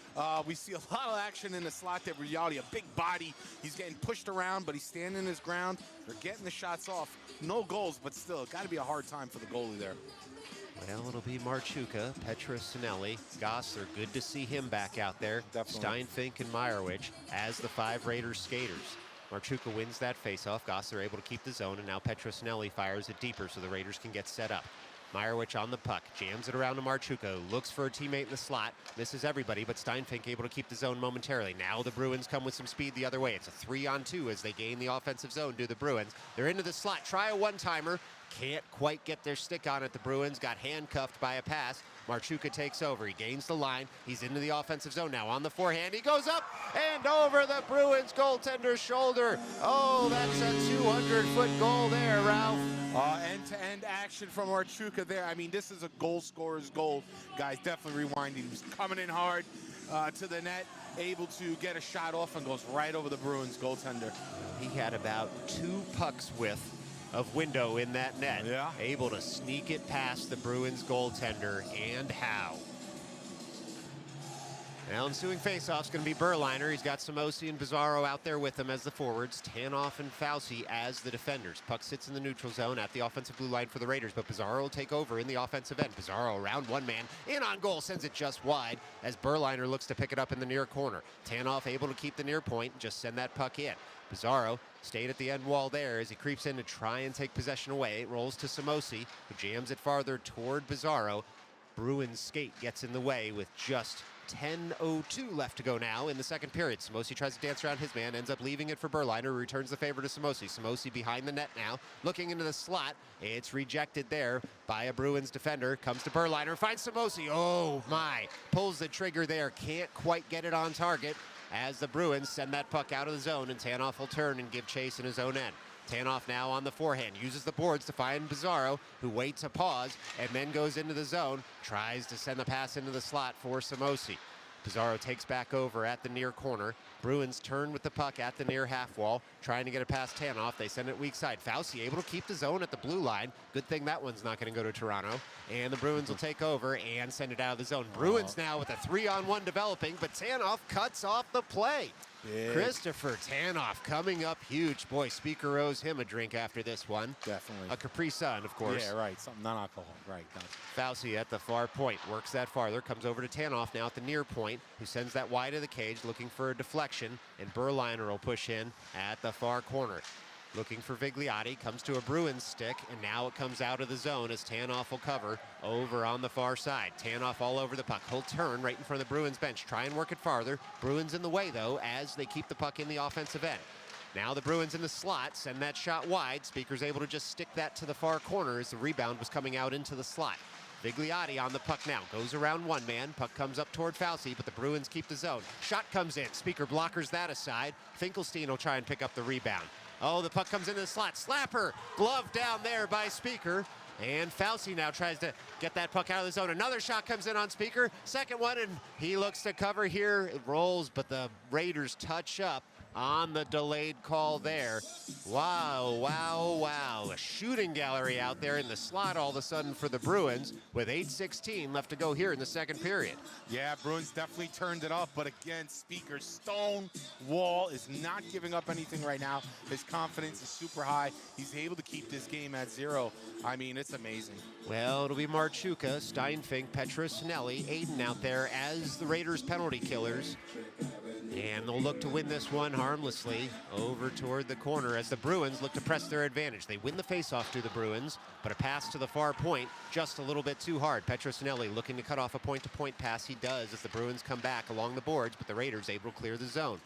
We see a lot of action in the slot there. Vigliotti, a big body. He's getting pushed around, but he's standing his ground. They're getting the shots off. No goals, but still, got to be a hard time for the goalie there. Well, it'll be Marchuka, Petrosinelli, Gossler. Good to see him back out there. Definitely. Steinfink and Meyerowicz as the 5 Raiders skaters. Marchuka wins that faceoff. Gossler able to keep the zone, and now Petrosinelli fires it deeper so the Raiders can get set up. Meyerowicz on the puck, jams it around to Marchuka, looks for a teammate in the slot, misses everybody, but Steinfink able to keep the zone momentarily. Now the Bruins come with some speed the other way. It's a 3-on-2 as they gain the offensive zone, do the Bruins. They're into the slot, try a one-timer, can't quite get their stick on it. The Bruins got handcuffed by a pass. Marchuka takes over, he gains the line, he's into the offensive zone now. On the forehand, he goes up and over the Bruins goaltender's shoulder. Oh, that's a 200-foot goal there, Ralph. End-to-end action from Marchuka there. I mean, this is a goal scorer's goal. Guys, definitely rewinding. He was coming in hard to the net, able to get a shot off and goes right over the Bruins goaltender. He had about 2 pucks width of window in that net. Yeah. Able to sneak it past the Bruins goaltender, and how. Now ensuing faceoff's going to be Berliner. He's got Samosi and Bizarro out there with him as the forwards. Tanoff and Fauci as the defenders. Puck sits in the neutral zone at the offensive blue line for the Raiders, but Bizarro will take over in the offensive end. Bizarro around one man, in on goal, sends it just wide as Berliner looks to pick it up in the near corner. Tanoff able to keep the near point, just send that puck in. Bizarro stayed at the end wall there as he creeps in to try and take possession away. It rolls to Samosi, who jams it farther toward Bizarro. Bruins skate gets in the way with just 10:02 left to go now in the second period. Samosi tries to dance around his man, ends up leaving it for Berliner, who returns the favor to Samosi. Samosi behind the net now, looking into the slot. It's rejected there by a Bruins defender. Comes to Berliner, finds Samosi. Oh my, pulls the trigger there, can't quite get it on target as the Bruins send that puck out of the zone, and Tanoff will turn and give chase in his own end. Tanoff now on the forehand, uses the boards to find Bizarro, who waits a pause and then goes into the zone, tries to send the pass into the slot for Samosi. Bizarro takes back over at the near corner. Bruins turn with the puck at the near half wall, trying to get it past Tanoff. They send it weak side. Fauci able to keep the zone at the blue line. Good thing that one's not going to go to Toronto. And the Bruins will take over and send it out of the zone. Bruins now with a 3-on-1 developing, but Tanoff cuts off the play. Big. Christopher Tanoff coming up huge. Boy, Speaker owes him a drink after this one. Definitely. A Capri Sun, of course. Yeah, right. Something non-alcohol. Right. Fauci at the far point, works that farther, comes over to Tanoff now at the near point, who sends that wide of the cage, looking for a deflection, and Berliner will push in at the far corner. Looking for Vigliotti, comes to a Bruins stick, and now it comes out of the zone as Tanoff will cover over on the far side. Tanoff all over the puck. He'll turn right in front of the Bruins bench, try and work it farther. Bruins in the way, though, as they keep the puck in the offensive end. Now the Bruins in the slot, send that shot wide. Speaker's able to just stick that to the far corner as the rebound was coming out into the slot. Vigliotti on the puck now, goes around one man, puck comes up toward Fauci, but the Bruins keep the zone. Shot comes in, Speaker blockers that aside. Finkelstein will try and pick up the rebound. Oh, the puck comes into the slot, slapper, glove down there by Speaker. And Fauci now tries to get that puck out of the zone. Another shot comes in on Speaker, second one, and he looks to cover here. It rolls, but the Raiders touch up on the delayed call there. Wow, wow, wow. A shooting gallery out there in the slot all of a sudden for the Bruins with 8:16 left to go here in the second period. Yeah, Bruins definitely turned it up, but again, Speaker's stone wall is not giving up anything right now. His confidence is super high. He's able to keep this game at 0. I mean, it's amazing. Well, it'll be Marchuka, Steinfink, Petrosinelli, Aiden out there as the Raiders penalty killers. And they'll look to win this one harmlessly over toward the corner as the Bruins look to press their advantage. They win the faceoff to the Bruins, but a pass to the far point just a little bit too hard. Petrosinelli looking to cut off a point-to-point pass. He does as the Bruins come back along the boards, but the Raiders able to clear the zone.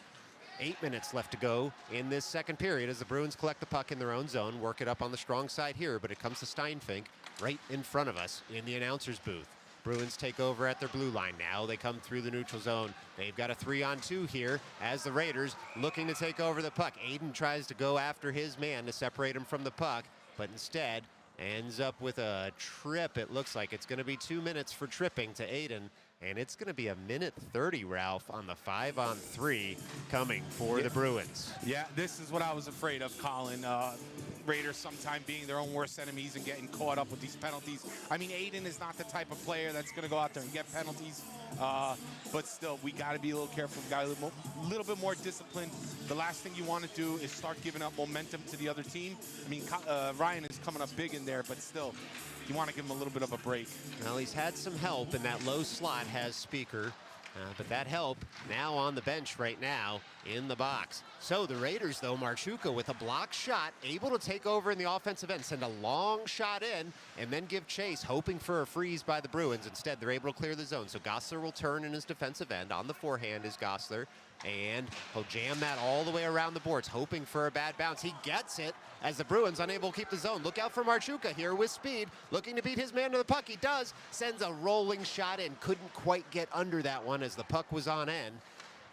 8 minutes left to go in this second period as the Bruins collect the puck in their own zone, work it up on the strong side here, but it comes to Steinfink right in front of us in the announcer's booth. Bruins take over at their blue line now. They come through the neutral zone. They've got a 3-on-2 here as the Raiders looking to take over the puck. Aiden tries to go after his man to separate him from the puck, but instead ends up with a trip. It looks like it's going to be 2 minutes for tripping to Aiden, and it's going to be 1:30, Ralph, on the 5-on-3 coming for the Bruins. Yeah, this is what I was afraid of, Colin. Raiders sometime being their own worst enemies and getting caught up with these penalties. I mean, Aiden is not the type of player that's going to go out there and get penalties, but still, we got to be a little careful. We got a little bit more disciplined. The last thing you want to do is start giving up momentum to the other team. I mean, Ryan is coming up big in there, but still, you want to give him a little bit of a break. Well, he's had some help, and that low slot has Speaker. But that help now on the bench right now in the box. So the Raiders, though, Marshuka with a block shot, able to take over in the offensive end, send a long shot in, and then give chase, hoping for a freeze by the Bruins. Instead, they're able to clear the zone. So Gosler will turn in his defensive end. On the forehand is Gosler, and he'll jam that all the way around the boards, hoping for a bad bounce. He gets it as the Bruins unable to keep the zone. Look out for Marshuka here with speed, looking to beat his man to the puck. He does, sends a rolling shot in, couldn't quite get under that one as the puck was on end.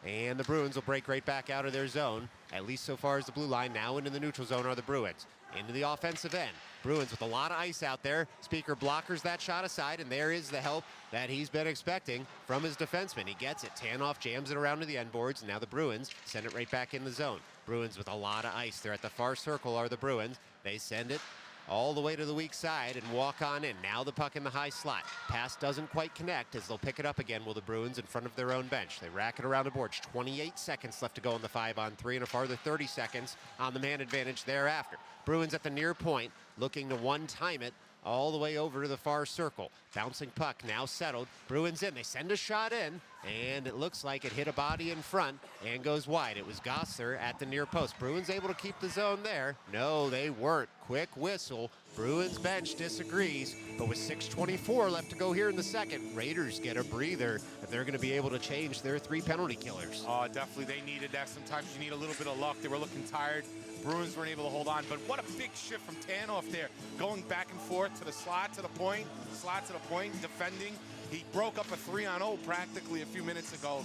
And the Bruins will break right back out of their zone, at least so far as the blue line. Now into the neutral zone are the Bruins. Into the offensive end. Bruins with a lot of ice out there. Speaker blockers that shot aside, and there is the help that he's been expecting from his defenseman. He gets it. Tanoff jams it around to the end boards, and now the Bruins send it right back in the zone. Bruins with a lot of ice. They're at the far circle are the Bruins. They send it all the way to the weak side and walk on in. Now the puck in the high slot. Pass doesn't quite connect as they'll pick it up again, will the Bruins in front of their own bench. They rack it around the boards. 28 seconds left to go in the 5-on-3 and a farther 30 seconds on the man advantage thereafter. Bruins at the near point looking to one-time it all the way over to the far circle. Bouncing puck now settled. Bruins in. They send a shot in, and it looks like it hit a body in front and goes wide. It was Gosler at the near post. Bruins able to keep the zone there. No, they weren't. Quick whistle. Bruins bench disagrees, but with 6:24 left to go here in the second, Raiders get a breather, and they're going to be able to change their 3 penalty killers. Oh, definitely. They needed that. Sometimes you need a little bit of luck. They were looking tired. Bruins weren't able to hold on, but what a big shift from Tanoff there. Going back and forth to the slot, to the point, defending. He broke up a 3-on-0 practically a few minutes ago.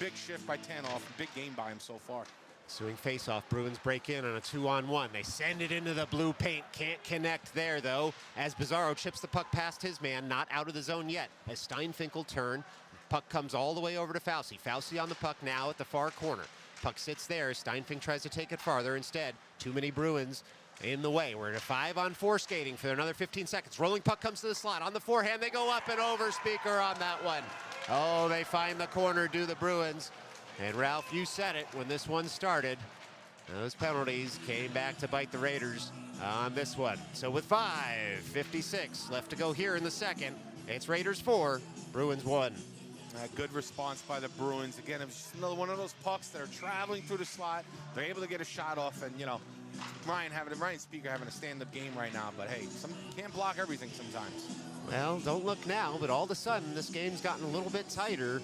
Big shift by Tanoff. Big game by him so far. Ensuing faceoff, Bruins break in on a 2-on-1. They send it into the blue paint. Can't connect there, though, as Bizarro chips the puck past his man. Not out of the zone yet, as Steinfinkel turn. Puck comes all the way over to Fauci. Fauci on the puck now at the far corner. Puck sits there. Steinfink tries to take it farther. Instead, too many Bruins in the way. We're at a 5-on-4 skating for another 15 seconds. Rolling puck comes to the slot. On the forehand, they go up and over. Speaker on that one. Oh, they find the corner, do the Bruins. And Ralph, you said it when this one started. Those penalties came back to bite the Raiders on this one. So with 5:56 left to go here in the second, it's Raiders 4, Bruins 1. Good response by the Bruins. Again, it was just another one of those pucks that are traveling through the slot. They're able to get a shot off, and, you know, Ryan Speaker having a stand-up game right now. But, hey, can't block everything sometimes. Well, don't look now, but all of a sudden, this game's gotten a little bit tighter.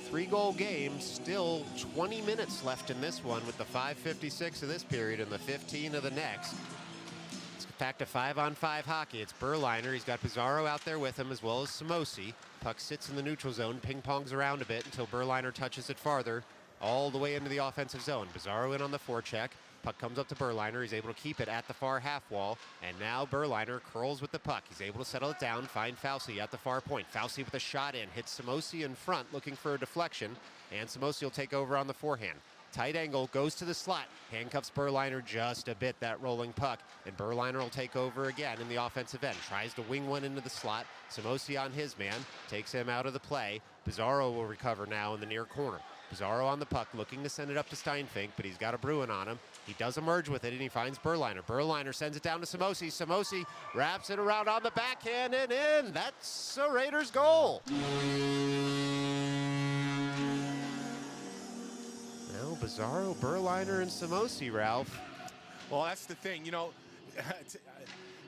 3-goal game, still 20 minutes left in this one with the 5:56 of this period and the 15 of the next. It's back to 5-on-5 hockey. It's Berliner. He's got Pizarro out there with him as well as Samosi. Puck sits in the neutral zone, ping-pongs around a bit until Berliner touches it farther all the way into the offensive zone. Pizarro in on the forecheck. Puck comes up to Berliner. He's able to keep it at the far half wall. And now Berliner curls with the puck. He's able to settle it down, find Fauci at the far point. Fauci with a shot in. Hits Samosi in front, looking for a deflection. And Samosi will take over on the forehand. Tight angle, goes to the slot. Handcuffs Berliner just a bit, that rolling puck. And Berliner will take over again in the offensive end. Tries to wing one into the slot. Samosi on his man. Takes him out of the play. Pizarro will recover now in the near corner. Pizarro on the puck, looking to send it up to Steinfink, but he's got a Bruin on him. He does emerge with it, and he finds Berliner. Berliner sends it down to Samosi. Samosi wraps it around on the backhand and in. That's a Raiders goal. Well, Pizarro, Berliner, and Samosi, Ralph. Well, that's the thing. You know,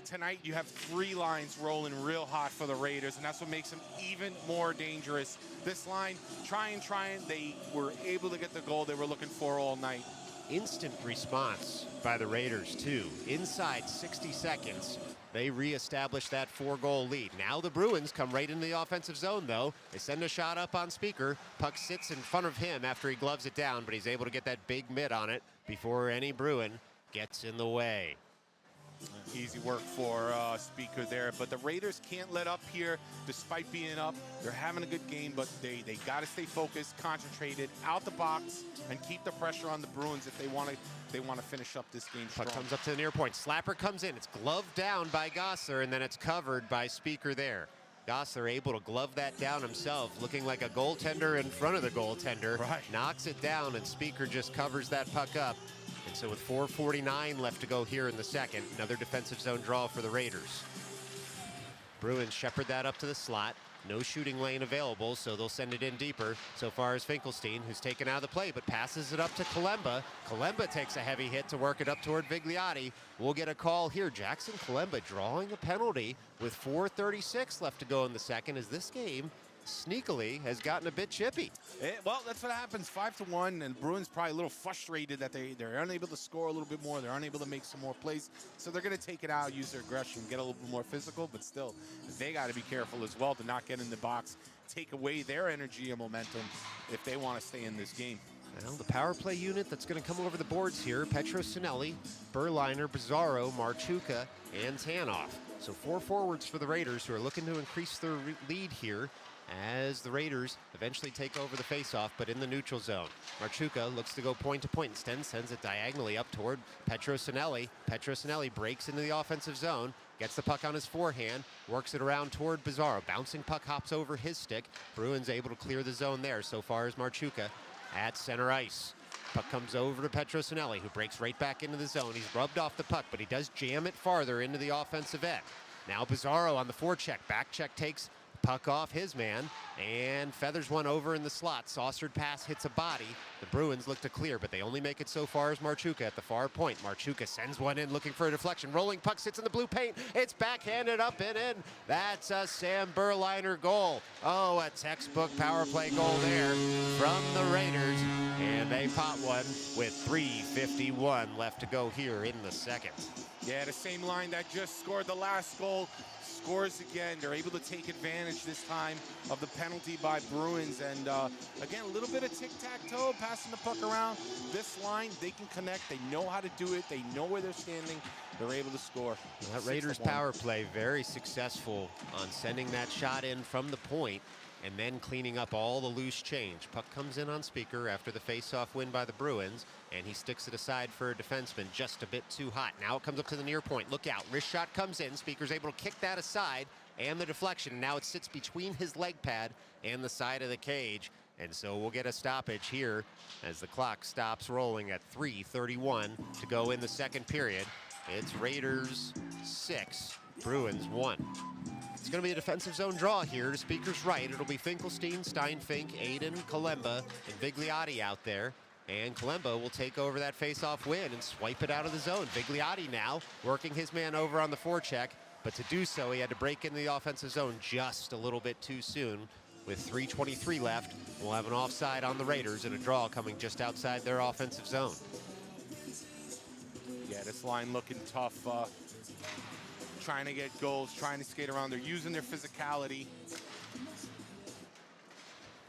tonight you have 3 lines rolling real hot for the Raiders, and that's what makes them even more dangerous. This line, trying, they were able to get the goal they were looking for all night. Instant response by the Raiders, too. Inside 60 seconds, they reestablish that 4-goal lead. Now the Bruins come right into the offensive zone, though. They send a shot up on Speaker. Puck sits in front of him after he gloves it down, but he's able to get that big mitt on it before any Bruin gets in the way. Easy work for Speaker there, but the Raiders can't let up here despite being up. They're having a good game, but they got to stay focused, concentrated, out the box, and keep the pressure on the Bruins if they want to finish up this game strong. Puck comes up to the near point. Slapper comes in. It's gloved down by Gosler, and then it's covered by Speaker there. Gosler able to glove that down himself, looking like a goaltender in front of the goaltender. Right. Knocks it down, and Speaker just covers that puck up. And so with 4:49 left to go here in the second, another defensive zone draw for the Raiders. Bruins shepherd that up to the slot. No shooting lane available, so they'll send it in deeper. So far as Finkelstein, who's taken out of the play, but passes it up to Kalemba. Kalemba takes a heavy hit to work it up toward Vigliotti. We'll get a call here. Jackson Kalemba drawing a penalty with 4:36 left to go in the second, as this game sneakily has gotten a bit chippy. Well, that's what happens, 5-1, and Bruins probably a little frustrated that they're unable to score a little bit more. They're unable to make some more plays, so they're going to take it out, use their aggression, get a little bit more physical, but still, they got to be careful as well to not get in the box, take away their energy and momentum if they want to stay in this game. Well, the power play unit that's going to come over the boards here, Petrosinelli, Berliner, Bizarro, Marchuka, and Tanoff. So 4 forwards for the Raiders, who are looking to increase their lead here as the Raiders eventually take over the faceoff, but in the neutral zone. Marchuka looks to go point to point. Instead sends it diagonally up toward Petrosinelli. Petrosinelli breaks into the offensive zone, gets the puck on his forehand, works it around toward Bizarro. Bouncing puck hops over his stick. Bruins able to clear the zone there so far as Marchuka at center ice. Puck comes over to Petrosinelli, who breaks right back into the zone. He's rubbed off the puck, but he does jam it farther into the offensive end. Now Bizarro on the forecheck. Back check takes puck off his man and feathers one over in the slot. Saucered pass hits a body. The Bruins look to clear, but they only make it so far as Marchuka at the far point. Marchuka sends one in looking for a deflection. Rolling puck sits in the blue paint. It's backhanded up and in. That's a Sam Berliner goal. Oh, a textbook power play goal there from the Raiders. And they pot one with 3:51 left to go here in the second. Yeah, the same line that just scored the last goal scores again. They're able to take advantage this time of the penalty by Bruins. And again, a little bit of tic-tac-toe, passing the puck around. This line, they can connect. They know how to do it. They know where they're standing. They're able to score. That Raiders power play, very successful on sending that shot in from the point and then cleaning up all the loose change. Puck comes in on Speaker after the face-off win by the Bruins, and he sticks it aside for a defenseman just a bit too hot. Now it comes up to the near point. Look out. Wrist shot comes in. Speaker's able to kick that aside, and the deflection. Now it sits between his leg pad and the side of the cage. And so we'll get a stoppage here as the clock stops rolling at 3:31 to go in the second period. It's Raiders 6, Bruins 1. It's going to be a defensive zone draw here to Speaker's right. It'll be Finkelstein, Steinfink, Aiden, Kalemba, and Vigliotti out there. And Kalemba will take over that face-off win and swipe it out of the zone. Vigliotti now working his man over on the forecheck, but to do so, he had to break into the offensive zone just a little bit too soon. With 3:23 left, we'll have an offside on the Raiders and a draw coming just outside their offensive zone. Yeah, this line looking tough. Trying to get goals, trying to skate around. They're using their physicality.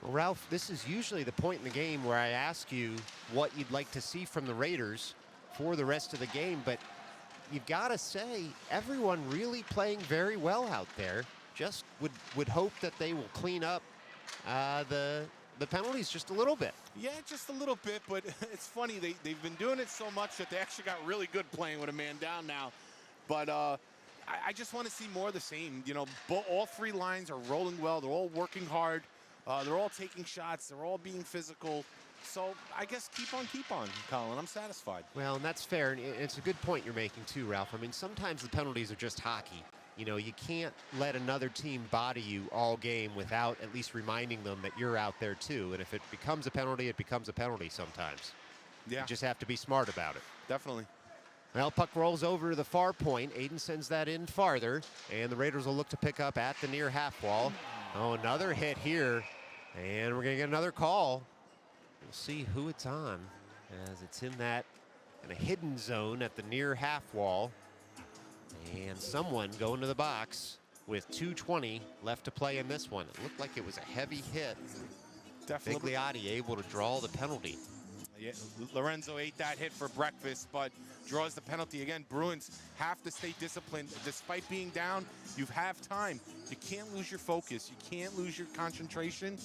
Well, Ralph, this is usually the point in the game where I ask you what you'd like to see from the Raiders for the rest of the game, but you've got to say everyone really playing very well out there. Just would hope that they will clean up the penalties just a little bit. Yeah, just a little bit, but it's funny. They've been doing it so much that they actually got really good playing with a man down now. But I just want to see more of the same. You know, all three lines are rolling well. They're all working hard. They're all taking shots. They're all being physical. So I guess keep on, Colin. I'm satisfied. Well, and that's fair, and it's a good point you're making too, Ralph. I mean, sometimes the penalties are just hockey. You know, you can't let another team body you all game without at least reminding them that you're out there too. And if it becomes a penalty, it becomes a penalty sometimes. Yeah. You just have to be smart about it. Definitely. Well, puck rolls over to the far point. Aiden sends that in farther, and the Raiders will look to pick up at the near half wall. Oh, another hit here, and we're going to get another call. We'll see who it's on, as it's in a hidden zone at the near half wall. And someone going to the box with 2:20 left to play in this one. It looked like it was a heavy hit. Definitely. Vigliotti able to draw the penalty. Yeah, Lorenzo ate that hit for breakfast, but draws the penalty. Again, Bruins have to stay disciplined. Despite being down, you have time. You can't lose your focus. You can't lose your concentration.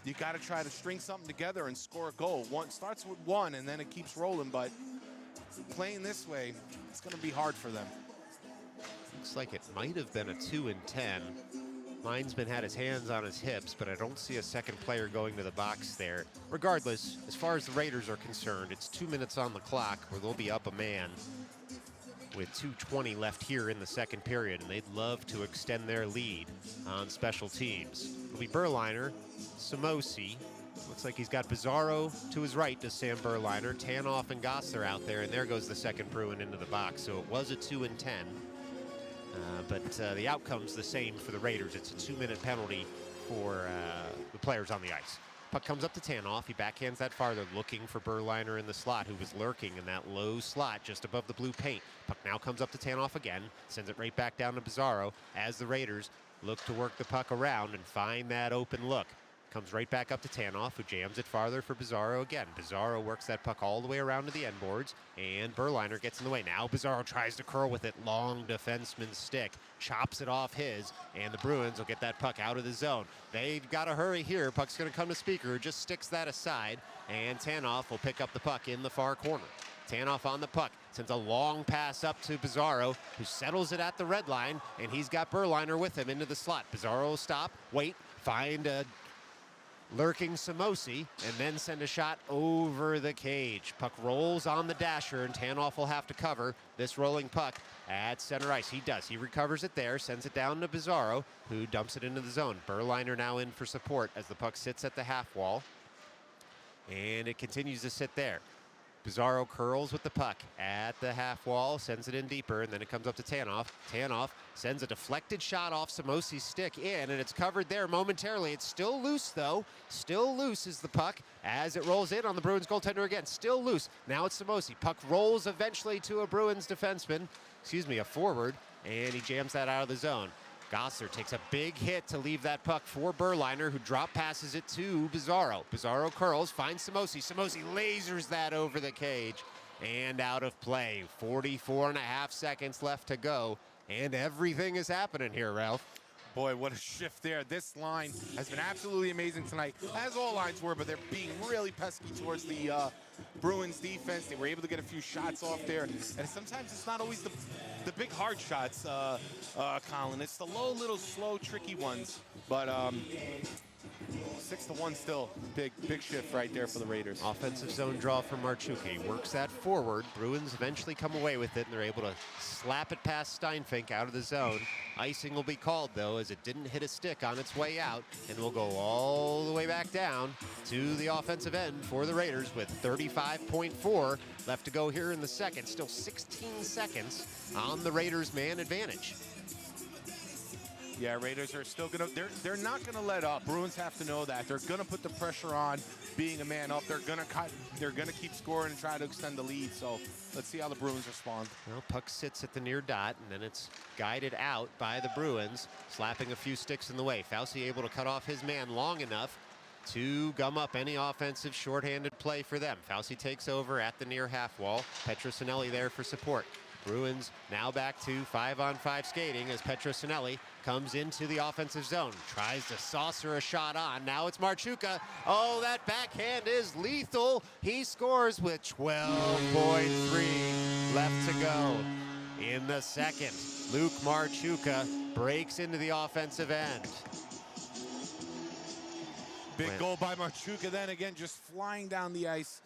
You got to try to string something together and score a goal. One starts with one, and then it keeps rolling, but playing this way, it's going to be hard for them. Looks like it might have been a 2 and 10. Linesman had his hands on his hips, but I don't see a second player going to the box there. Regardless, as far as the Raiders are concerned, it's 2 minutes on the clock where they'll be up a man with 2:20 left here in the second period, and they'd love to extend their lead on special teams. It'll be Berliner, Samosi. Looks like he's got Bizarro to his right to Sam Berliner. Tanoff and Gosser out there, and there goes the second Bruin into the box. So it was a 2-10. But the outcome's the same for the Raiders. It's a 2-minute penalty for the players on the ice. Puck comes up to Tanoff. He backhands that farther, looking for Berliner in the slot, who was lurking in that low slot just above the blue paint. Puck now comes up to Tanoff again, sends it right back down to Bizarro as the Raiders look to work the puck around and find that open look. Comes right back up to Tanoff, who jams it farther for Bizarro again. Bizarro works that puck all the way around to the end boards, and Berliner gets in the way. Now Bizarro tries to curl with it. Long defenseman's stick. Chops it off his, and the Bruins will get that puck out of the zone. They've got to hurry here. Puck's going to come to Speaker, who just sticks that aside, and Tanoff will pick up the puck in the far corner. Tanoff on the puck, sends a long pass up to Bizarro, who settles it at the red line, and he's got Berliner with him into the slot. Bizarro will stop, wait, find a lurking Samosi, and then send a shot over the cage. Puck rolls on the dasher, and Tanoff will have to cover this rolling puck at center ice. He does. He recovers it there, sends it down to Bizarro, who dumps it into the zone. Berliner now in for support as the puck sits at the half wall, and it continues to sit there. Bizarro curls with the puck at the half wall, sends it in deeper, and then it comes up to Tanoff. Tanoff sends a deflected shot off Samosi's stick in, and it's covered there momentarily. It's still loose, though. Still loose is the puck as it rolls in on the Bruins goaltender again. Still loose. Now it's Samosi. Puck rolls eventually to a Bruins defenseman, a forward, and he jams that out of the zone. Gosser takes a big hit to leave that puck for Berliner, who drop passes it to Bizarro. Bizarro curls, finds Samosi. Samosi lasers that over the cage and out of play. 44.5 seconds left to go, and everything is happening here, Ralph. Boy, what a shift there. This line has been absolutely amazing tonight, as all lines were, but they're being really pesky towards the Bruins defense. They were able to get a few shots off there, and sometimes it's not always the big hard shots, Colin. It's the low, little, slow, tricky ones, but 6-1 still. Big shift right there for the Raiders. Offensive zone draw from Marchuki. Works that forward. Bruins eventually come away with it, and they're able to slap it past Steinfink out of the zone. Icing will be called, though, as it didn't hit a stick on its way out, and will go all the way back down to the offensive end for the Raiders with 35.4 left to go here in the second. Still 16 seconds on the Raiders' man advantage. Yeah, Raiders are still gonna. They're not gonna let up. Bruins have to know that. They're gonna put the pressure on, being a man up. They're gonna cut. They're gonna keep scoring and try to extend the lead. So let's see how the Bruins respond. Well, puck sits at the near dot, and then it's guided out by the Bruins, slapping a few sticks in the way. Fauci able to cut off his man long enough to gum up any offensive shorthanded play for them. Fauci takes over at the near half wall. Petrosinelli there for support. Bruins now back to 5-on-5 skating as Petrosinelli comes into the offensive zone. Tries to saucer a shot on. Now it's Marchuka. Oh, that backhand is lethal. He scores with 12.3 left to go in the second. Luke Marchuka breaks into the offensive end. Big goal by Marchuka then again, just flying down the ice.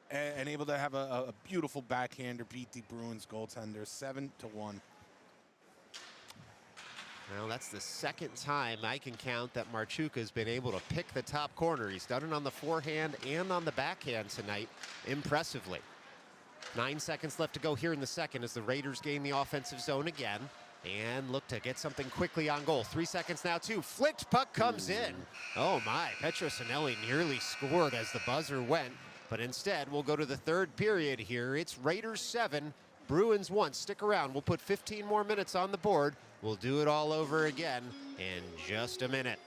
And able to have a beautiful backhander beat the Bruins goaltender 7-1. Well, that's the second time I can count that Marchuka's been able to pick the top corner. He's done it on the forehand and on the backhand tonight, impressively. 9 seconds left to go here in the second as the Raiders gain the offensive zone again and look to get something quickly on goal. 3 seconds now, too. Flicked puck comes in. Oh, my. Petrosinelli nearly scored as the buzzer went. But instead, we'll go to the third period here. It's Raiders 7, Bruins 1. Stick around. We'll put 15 more minutes on the board. We'll do it all over again in just a minute.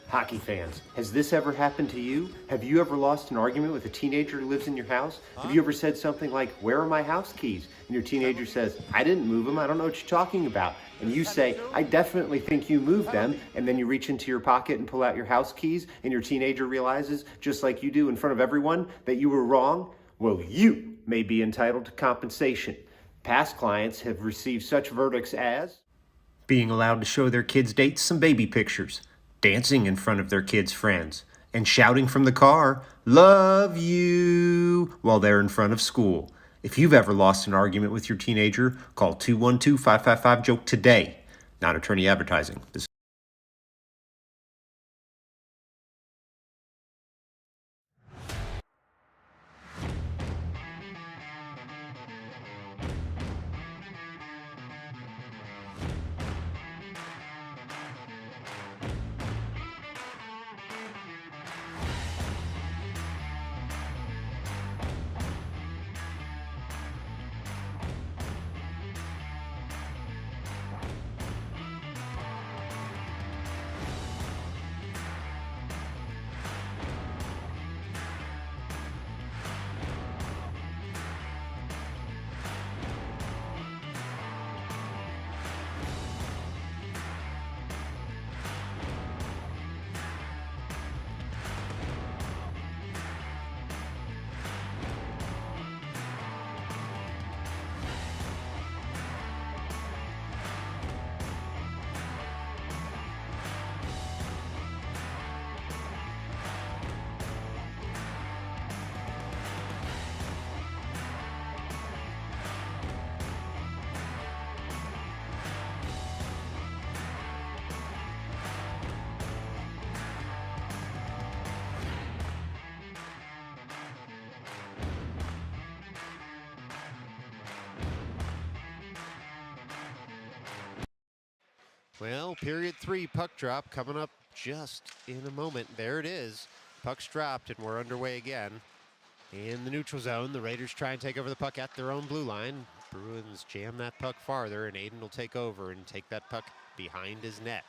Hockey fans, has this ever happened to you? Have you ever lost an argument with a teenager who lives in your house? Have you ever said something like, "Where are my house keys?" And your teenager says, "I didn't move them. I don't know what you're talking about." And you say, "I definitely think you moved them." And then you reach into your pocket and pull out your house keys, and your teenager realizes, just like you do in front of everyone, that you were wrong. Well, you may be entitled to compensation. Past clients have received such verdicts as being allowed to show their kids' dates some baby pictures, dancing in front of their kids' friends, and shouting from the car, "Love you," while they're in front of school. If you've ever lost an argument with your teenager, call 212-555-JOKE today. Not attorney advertising. This Well, period 3 puck drop coming up just in a moment. There it is. Puck's dropped and we're underway again. In the neutral zone, the Raiders try and take over the puck at their own blue line. Bruins jam that puck farther and Aiden will take over and take that puck behind his net.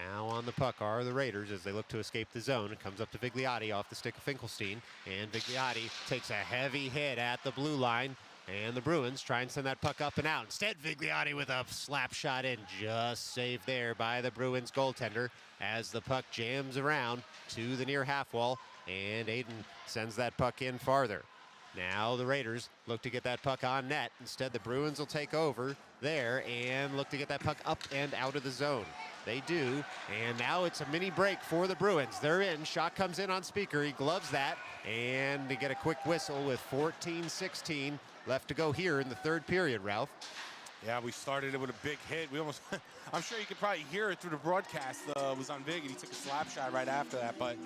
Now on the puck are the Raiders as they look to escape the zone. It comes up to Vigliotti off the stick of Finkelstein, and Vigliotti takes a heavy hit at the blue line, and the Bruins try and send that puck up and out. Instead, Vigliotti with a slap shot in, just saved there by the Bruins goaltender as the puck jams around to the near half wall, and Aiden sends that puck in farther. Now the Raiders look to get that puck on net. Instead, the Bruins will take over there and look to get that puck up and out of the zone. They do, and now it's a mini break for the Bruins. They're in, shot comes in on Speaker, he gloves that, and they get a quick whistle with 14-16 left to go here in the third period, Ralph. Yeah, we started it with a big hit. We almost, I'm sure you could probably hear it through the broadcast. It was on Vig, and he took a slap shot right after that, but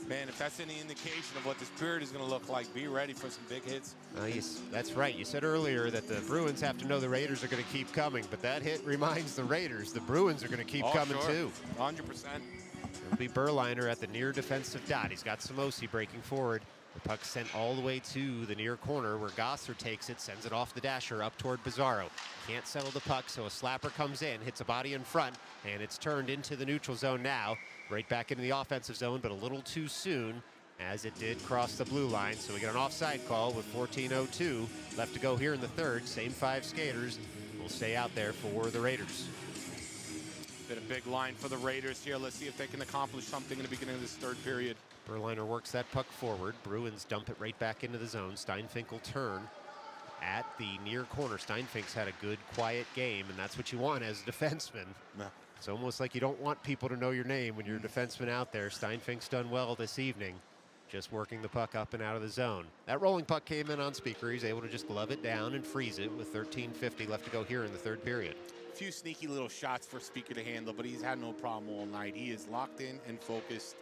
man, if that's any indication of what this period is going to look like, be ready for some big hits. Yes, that's right. You said earlier that the Bruins have to know the Raiders are going to keep coming, but that hit reminds the Raiders the Bruins are going to keep coming too. 100%. It'll be Berliner at the near defensive dot. He's got Samosi breaking forward. The puck sent all the way to the near corner where Gosser takes it, sends it off the dasher up toward Bizarro. Can't settle the puck, so a slapper comes in, hits a body in front, and it's turned into the neutral zone now. Right back into the offensive zone, but a little too soon as it did cross the blue line. So we get an offside call with 14:02 left to go here in the third. Same 5 skaters will stay out there for the Raiders. Been a big line for the Raiders here. Let's see if they can accomplish something in the beginning of this third period. Berliner works that puck forward. Bruins dump it right back into the zone. Steinfink will turn at the near corner. Steinfink's had a good, quiet game, and that's what you want as a defenseman. No. It's almost like you don't want people to know your name when you're a defenseman out there. Steinfink's done well this evening, just working the puck up and out of the zone. That rolling puck came in on Speaker. He's able to just glove it down and freeze it with 13:50 left to go here in the third period. A few sneaky little shots for Speaker to handle, but he's had no problem all night. He is locked in and focused.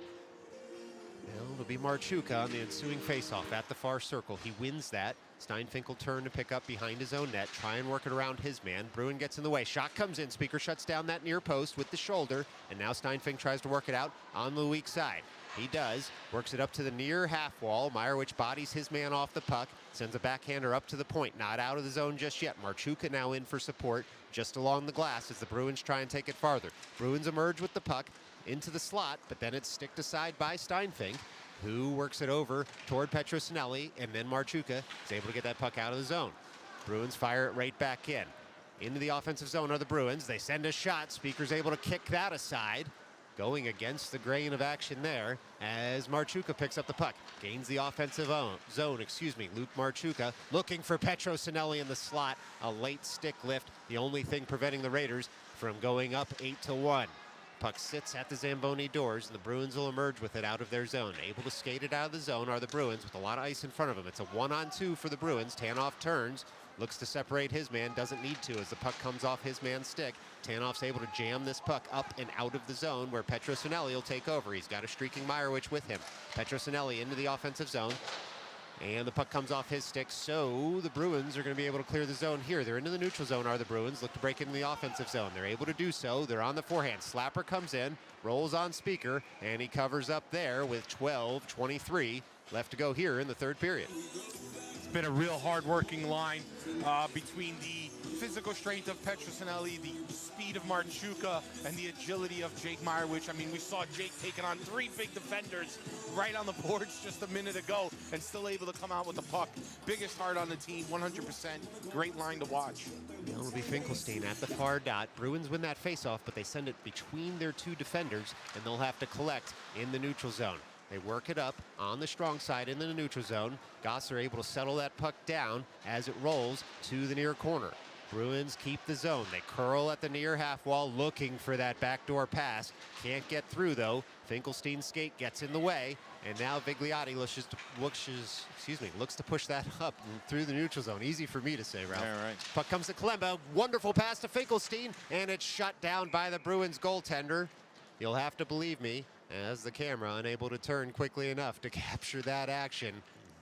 Well, it'll be Marchuka on the ensuing faceoff at the far circle. He wins that. Steinfink will turn to pick up behind his own net, try and work it around his man. Bruin gets in the way. Shot comes in. Speaker shuts down that near post with the shoulder, and now Steinfink tries to work it out on the weak side. He does. Works it up to the near half wall. Meyerwich bodies his man off the puck, sends a backhander up to the point. Not out of the zone just yet. Marchuka now in for support just along the glass as the Bruins try and take it farther. Bruins emerge with the puck into the slot, but then it's sticked aside by Steinfink, who works it over toward Petrosinelli, and then Marchuka is able to get that puck out of the zone. Bruins fire it right back in. Into the offensive zone are the Bruins. They send a shot. Speaker's able to kick that aside. Going against the grain of action there as Marchuka picks up the puck. Gains the offensive zone, Luke Marchuka looking for Petrosinelli in the slot. A late stick lift, the only thing preventing the Raiders from going up 8-1. Puck sits at the Zamboni doors, and the Bruins will emerge with it out of their zone. Able to skate it out of the zone are the Bruins with a lot of ice in front of them. It's a 1-on-2 for the Bruins. Tanoff turns, looks to separate his man, doesn't need to as the puck comes off his man's stick. Tanoff's able to jam this puck up and out of the zone where Petrosinelli will take over. He's got a streaking Meyerowicz with him. Petrosinelli into the offensive zone. And the puck comes off his stick, so the Bruins are going to be able to clear the zone here. They're into the neutral zone, are the Bruins. Look to break into the offensive zone. They're able to do so. They're on the forehand. Slapper comes in, rolls on Speaker, and he covers up there with 12:23 left to go here in the third period. It's been a real hard-working line between the physical strength of Petrosinelli, the speed of Marchuka, and the agility of Jake Meyerowicz. I mean, we saw Jake taking on 3 big defenders right on the boards just a minute ago and still able to come out with the puck. Biggest heart on the team, 100%. Great line to watch. It'll be Finkelstein at the far dot. Bruins win that faceoff, but they send it between their 2 defenders, and they'll have to collect in the neutral zone. They work it up on the strong side into the neutral zone. Goss are able to settle that puck down as it rolls to the near corner. Bruins keep the zone. They curl at the near half wall looking for that backdoor pass. Can't get through though. Finkelstein's skate gets in the way, and now Vigliotti looks to push that up through the neutral zone. Easy for me to say, Ralph. Yeah, right. Puck comes to Kalemba. Wonderful pass to Finkelstein, and it's shut down by the Bruins goaltender. You'll have to believe me, as the camera unable to turn quickly enough to capture that action.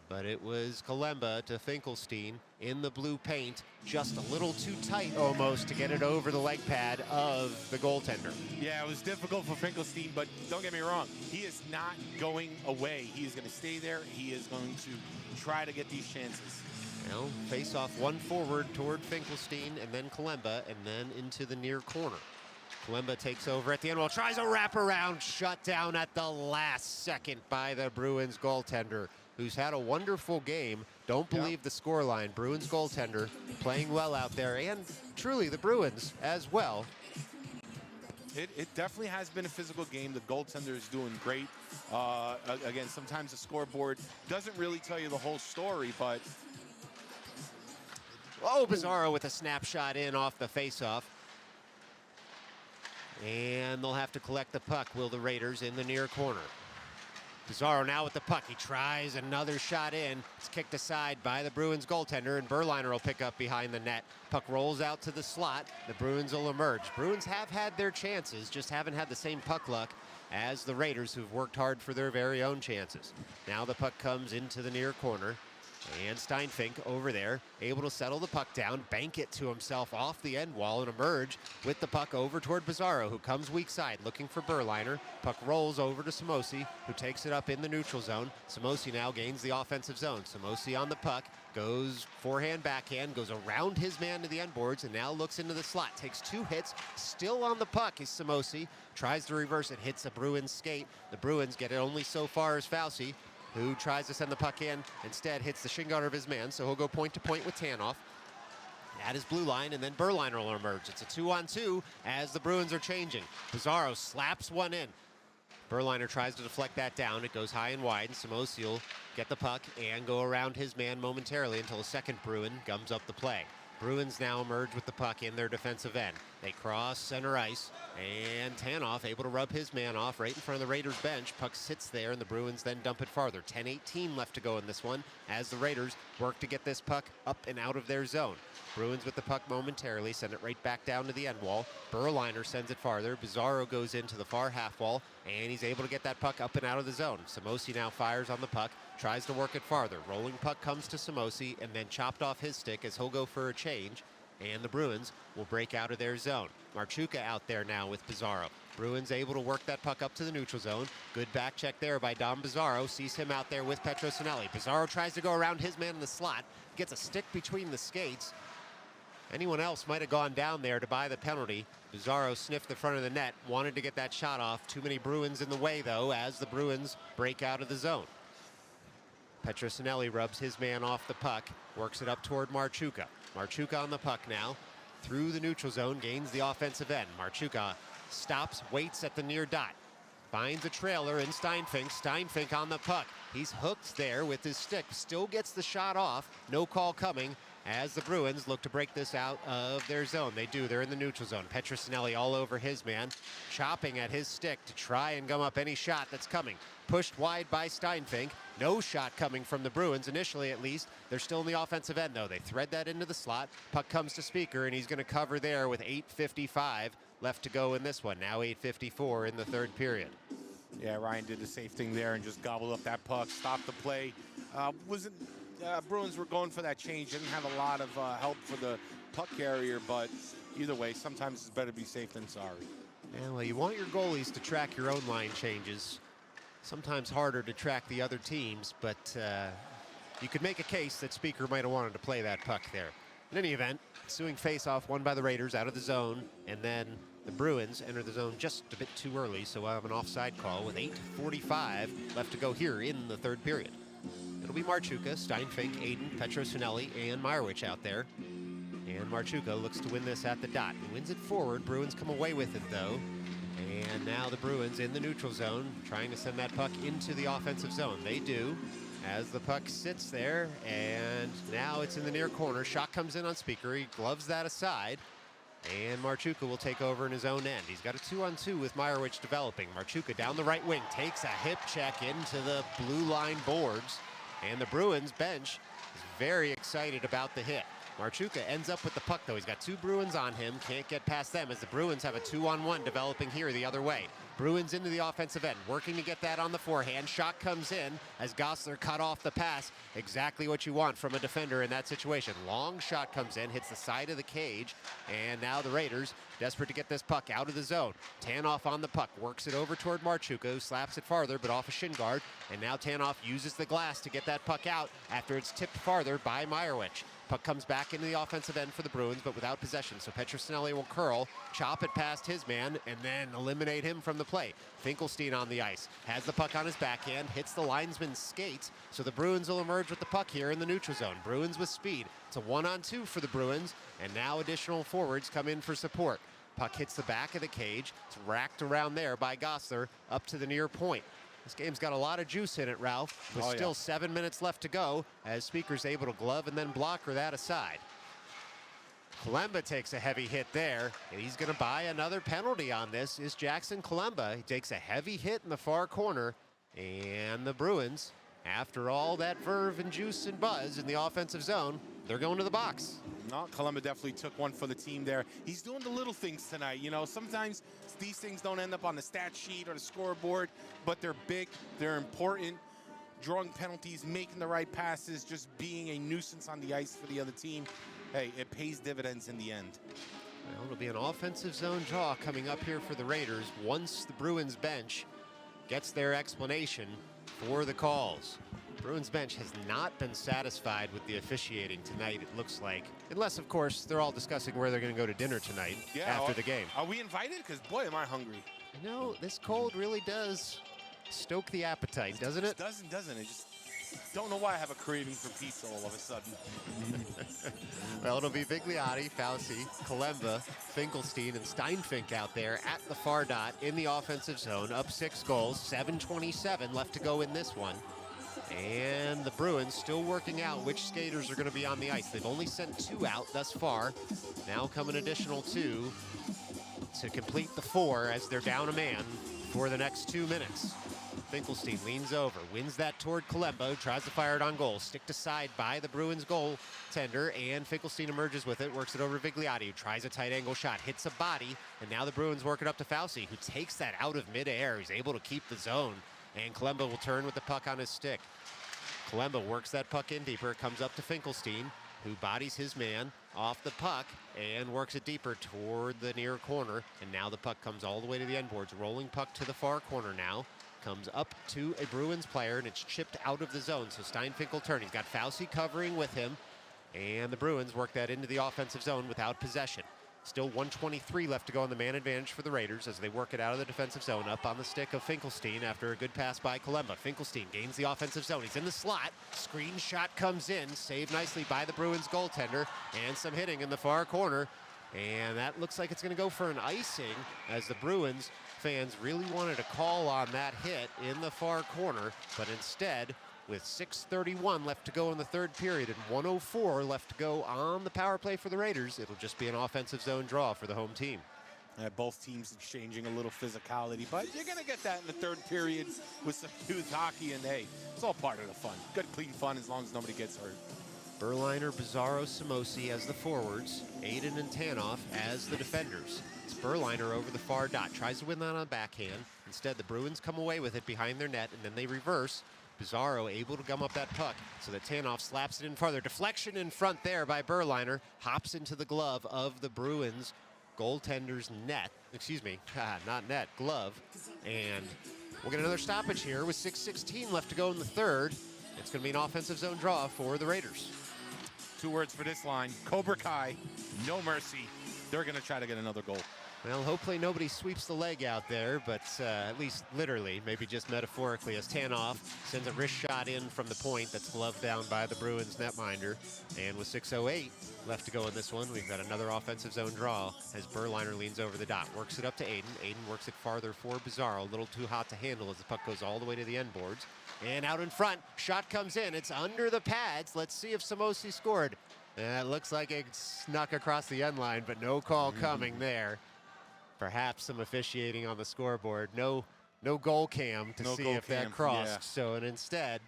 But it was Kalemba to Finkelstein in the blue paint, just a little too tight almost to get it over the leg pad of the goaltender. Yeah, it was difficult for Finkelstein, but don't get me wrong, he is not going away. He is going to stay there. He is going to try to get these chances. Well, face off one forward toward Finkelstein and then Kalemba and then into the near corner. Kalemba takes over at the end wall, tries a wraparound, shut down at the last second by the Bruins goaltender, who's had a wonderful game. Don't believe the scoreline. Bruins goaltender playing well out there, and truly the Bruins as well. It definitely has been a physical game. The goaltender is doing great. Again, sometimes the scoreboard doesn't really tell you the whole story, but... Oh, Bizarro with a snapshot in off the faceoff. And they'll have to collect the puck, will the Raiders, in the near corner. Bizarro now with the puck. He tries another shot in. It's kicked aside by the Bruins goaltender, and Berliner will pick up behind the net. Puck rolls out to the slot. The Bruins will emerge. Bruins have had their chances, just haven't had the same puck luck as the Raiders, who've worked hard for their very own chances. Now the puck comes into the near corner. And Steinfink over there, able to settle the puck down, bank it to himself off the end wall, and emerge with the puck over toward Bizarro, who comes weak side looking for Berliner. Puck rolls over to Samosi, who takes it up in the neutral zone. Samosi now gains the offensive zone. Samosi on the puck, goes forehand, backhand, goes around his man to the end boards, and now looks into the slot. Takes 2 hits, still on the puck is Samosi. Tries to reverse it, hits the Bruins skate. The Bruins get it only so far as Fauci, who tries to send the puck in, instead hits the shin guard of his man, so he'll go point to point with Tanoff at his blue line, and then Berliner will emerge. It's a 2-on-2 as the Bruins are changing. Bizarro slaps one in. Berliner tries to deflect that down. It goes high and wide, and Samosi will get the puck and go around his man momentarily until a second Bruin gums up the play. Bruins now emerge with the puck in their defensive end. They cross center ice, and Tanoff able to rub his man off right in front of the Raiders bench. Puck sits there, and the Bruins then dump it farther. 10:18 left to go in this one as the Raiders work to get this puck up and out of their zone. Bruins with the puck momentarily, send it right back down to the end wall. Berliner sends it farther. Bizarro goes into the far half wall, and he's able to get that puck up and out of the zone. Samosi now fires on the puck, tries to work it farther. Rolling puck comes to Samosi, and then chopped off his stick as he'll go for a change, and the Bruins will break out of their zone. Marchuka out there now with Bizarro. Bruins able to work that puck up to the neutral zone. Good back check there by Dom Bizarro. Sees him out there with Petrosinelli. Bizarro tries to go around his man in the slot. Gets a stick between the skates. Anyone else might have gone down there to buy the penalty. Bizarro sniffed the front of the net. Wanted to get that shot off. Too many Bruins in the way, though, as the Bruins break out of the zone. Petrosinelli rubs his man off the puck. Works it up toward Marchuka. Marchuka on the puck now. Through the neutral zone, gains the offensive end. Marchuka stops, waits at the near dot. Finds a trailer in Steinfink. Steinfink on the puck. He's hooked there with his stick. Still gets the shot off. No call coming. as the Bruins look to break this out of their zone. They do. They're in the neutral zone. Petrosinelli all over his man, chopping at his stick to try and gum up any shot that's coming. Pushed wide by Steinfink. No shot coming from the Bruins, initially at least. They're still in the offensive end, though. They thread that into the slot. Puck comes to Speaker, and he's going to cover there with 8:55 left to go in this one. Now 8:54 in the third period. Yeah, Ryan did the safe thing there and just gobbled up that puck, stopped the play. Bruins were going for that change. Didn't have a lot of help for the puck carrier, but either way, sometimes it's better to be safe than sorry. Yeah, well, you want your goalies to track your own line changes. Sometimes harder to track the other teams, but you could make a case that Speaker might have wanted to play that puck there. In any event, ensuing face-off won by the Raiders out of the zone, and then the Bruins enter the zone just a bit too early, so we'll have an offside call with 8:45 left to go here in the third period. It'll be Marchuka, Steinfink, Aiden, Petrosinelli, and Meyerowicz out there. And Marchuka looks to win this at the dot. He wins it forward. Bruins come away with it, though. And now the Bruins in the neutral zone, trying to send that puck into the offensive zone. They do, as the puck sits there, and now it's in the near corner. Shot comes in on Speaker. He gloves that aside, and Marchuka will take over in his own end. He's got a 2-on-2 with Meyerowicz developing. Marchuka down the right wing, takes a hip check into the blue line boards, and the Bruins bench is very excited about the hit. Marchuka ends up with the puck, though. He's got two Bruins on him, can't get past them as the Bruins have a 2-on-1 developing here the other way. Bruins into the offensive end, working to get that on the forehand. Shot comes in as Gosler cut off the pass. Exactly what you want from a defender in that situation. Long shot comes in, hits the side of the cage, and now the Raiders desperate to get this puck out of the zone. Tanoff on the puck, works it over toward Marchuka, who slaps it farther, but off a shin guard, and now Tanoff uses the glass to get that puck out after it's tipped farther by Meyerowicz. Puck comes back into the offensive end for the Bruins, but without possession. So Petrosinelli will curl, chop it past his man, and then eliminate him from the play. Finkelstein on the ice, has the puck on his backhand, hits the linesman's skates, so the Bruins will emerge with the puck here in the neutral zone. Bruins with speed. It's a 1-on-2 for the Bruins, and now additional forwards come in for support. Puck hits the back of the cage. It's racked around there by Gosler up to the near point. This game's got a lot of juice in it, Ralph, with still 7 minutes left to go as Speaker's able to glove and then blocker that aside. Kalemba takes a heavy hit there, and he's going to buy another penalty on this, is Jackson Kalemba. He takes a heavy hit in the far corner, and the Bruins, after all that verve and juice and buzz in the offensive zone, they're going to the box. No, Kalemba definitely took one for the team there. He's doing the little things tonight. You know, sometimes these things don't end up on the stat sheet or the scoreboard, but they're big, they're important. Drawing penalties, making the right passes, just being a nuisance on the ice for the other team. Hey, it pays dividends in the end. Well, it'll be an offensive zone draw coming up here for the Raiders once the Bruins bench gets their explanation for the calls. Bruins bench has not been satisfied with the officiating tonight, it looks like. Unless, of course, they're all discussing where they're going to go to dinner tonight after the game. Are we invited? Because, boy, am I hungry. You know, this cold really does stoke the appetite, doesn't it? Doesn't it? Just don't know why I have a craving for pizza all of a sudden. Well, it'll be Vigliotti, Fauci, Kalemba, Finkelstein, and Steinfink out there at the far dot in the offensive zone. Up 6 goals, 7:27 left to go in this one. And the Bruins still working out which skaters are going to be on the ice. They've only sent 2 out thus far. Now come an additional 2 to complete the 4 as they're down a man for the next 2 minutes. Finkelstein leans over, wins that toward Kalemba, who tries to fire it on goal. Sticked aside by the Bruins goaltender, and Finkelstein emerges with it, works it over to Vigliotti, who tries a tight angle shot, hits a body, and now the Bruins work it up to Fauci, who takes that out of midair. He's able to keep the zone, and Kalemba will turn with the puck on his stick. Kalemba works that puck in deeper, comes up to Finkelstein, who bodies his man off the puck and works it deeper toward the near corner, and now the puck comes all the way to the end boards. Rolling puck to the far corner now. Comes up to a Bruins player, and it's chipped out of the zone. So Steinfink will turn. He's got Fauci covering with him, and the Bruins work that into the offensive zone without possession. Still 1:23 left to go on the man advantage for the Raiders as they work it out of the defensive zone. Up on the stick of Finkelstein after a good pass by Kalemba. Finkelstein gains the offensive zone. He's in the slot. Screen shot comes in. Saved nicely by the Bruins goaltender, and some hitting in the far corner. And that looks like it's going to go for an icing as the Bruins fans really wanted to call on that hit in the far corner, but instead with 6:31 left to go in the third period and 1:04 left to go on the power play for the Raiders. It'll just be an offensive zone draw for the home team. Both teams exchanging a little physicality, but you're going to get that in the third period with some youth hockey, and hey, it's all part of the fun. Good, clean fun as long as nobody gets hurt. Berliner, Bizarro, Samosi as the forwards, Aiden and Tanoff as the defenders. It's Berliner over the far dot, tries to win that on the backhand. Instead, the Bruins come away with it behind their net, and then they reverse. Bizarro able to gum up that puck so that Tanoff slaps it in farther. Deflection in front there by Berliner, hops into the glove of the Bruins goaltender's net, not net, glove. And we'll get another stoppage here with 6:16 left to go in the third. It's going to be an offensive zone draw for the Raiders. 2 words for this line: Cobra Kai, no mercy. They're going to try to get another goal. Well, hopefully nobody sweeps the leg out there, but at least literally, maybe just metaphorically, as Tanoff sends a wrist shot in from the point that's gloved down by the Bruins netminder. And with 6:08 left to go in this one, we've got another offensive zone draw as Berliner leans over the dot. Works it up to Aiden. Aiden works it farther for Bizarro. A little too hot to handle as the puck goes all the way to the end boards. And out in front, shot comes in. It's under the pads. Let's see if Samosi scored. It looks like it snuck across the end line, but no call coming there. Perhaps some officiating on the scoreboard. No goal cam to see if that crossed. Yeah. So, and instead,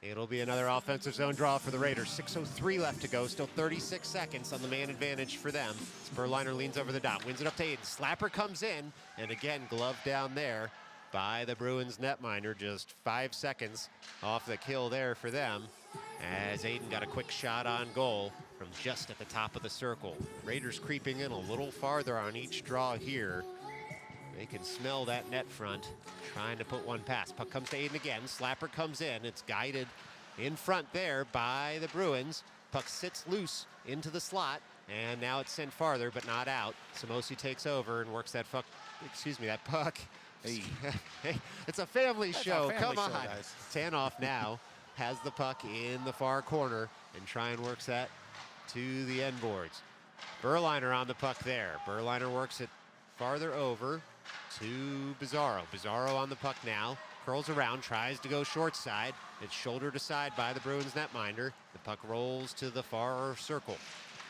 it'll be another offensive zone draw for the Raiders. 6:03 left to go. Still 36 seconds on the man advantage for them. Berliner leans over the dot, wins it up to Aiden. Slapper comes in, and again, glove down there by the Bruins netminder. Just 5 seconds off the kill there for them, as Aiden got a quick shot on goal from just at the top of the circle. Raiders creeping in a little farther on each draw here. They can smell that net front, trying to put one past. Puck comes to Aiden again. Slapper comes in. It's guided in front there by the Bruins. Puck sits loose into the slot, and now it's sent farther, but not out. Samosi takes over and works that puck. Hey, it's a family show. Come on. Guys. Tanoff now has the puck in the far corner and try and works that to the end boards. Berliner on the puck there. Berliner works it farther over to Bizarro. Bizarro on the puck now. Curls around, tries to go short side. It's shouldered aside by the Bruins netminder. The puck rolls to the far circle.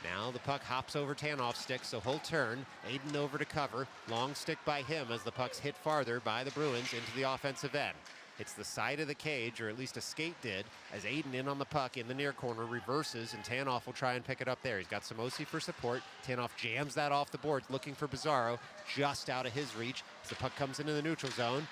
Now the puck hops over Tanoff's stick, so he'll turn. Aiden over to cover. Long stick by him as the puck's hit farther by the Bruins into the offensive end. It's the side of the cage, or at least a skate did, as Aiden in on the puck in the near corner reverses, and Tanoff will try and pick it up there. He's got Samosi for support. Tanoff jams that off the boards, looking for Bizarro, just out of his reach as the puck comes into the neutral zone.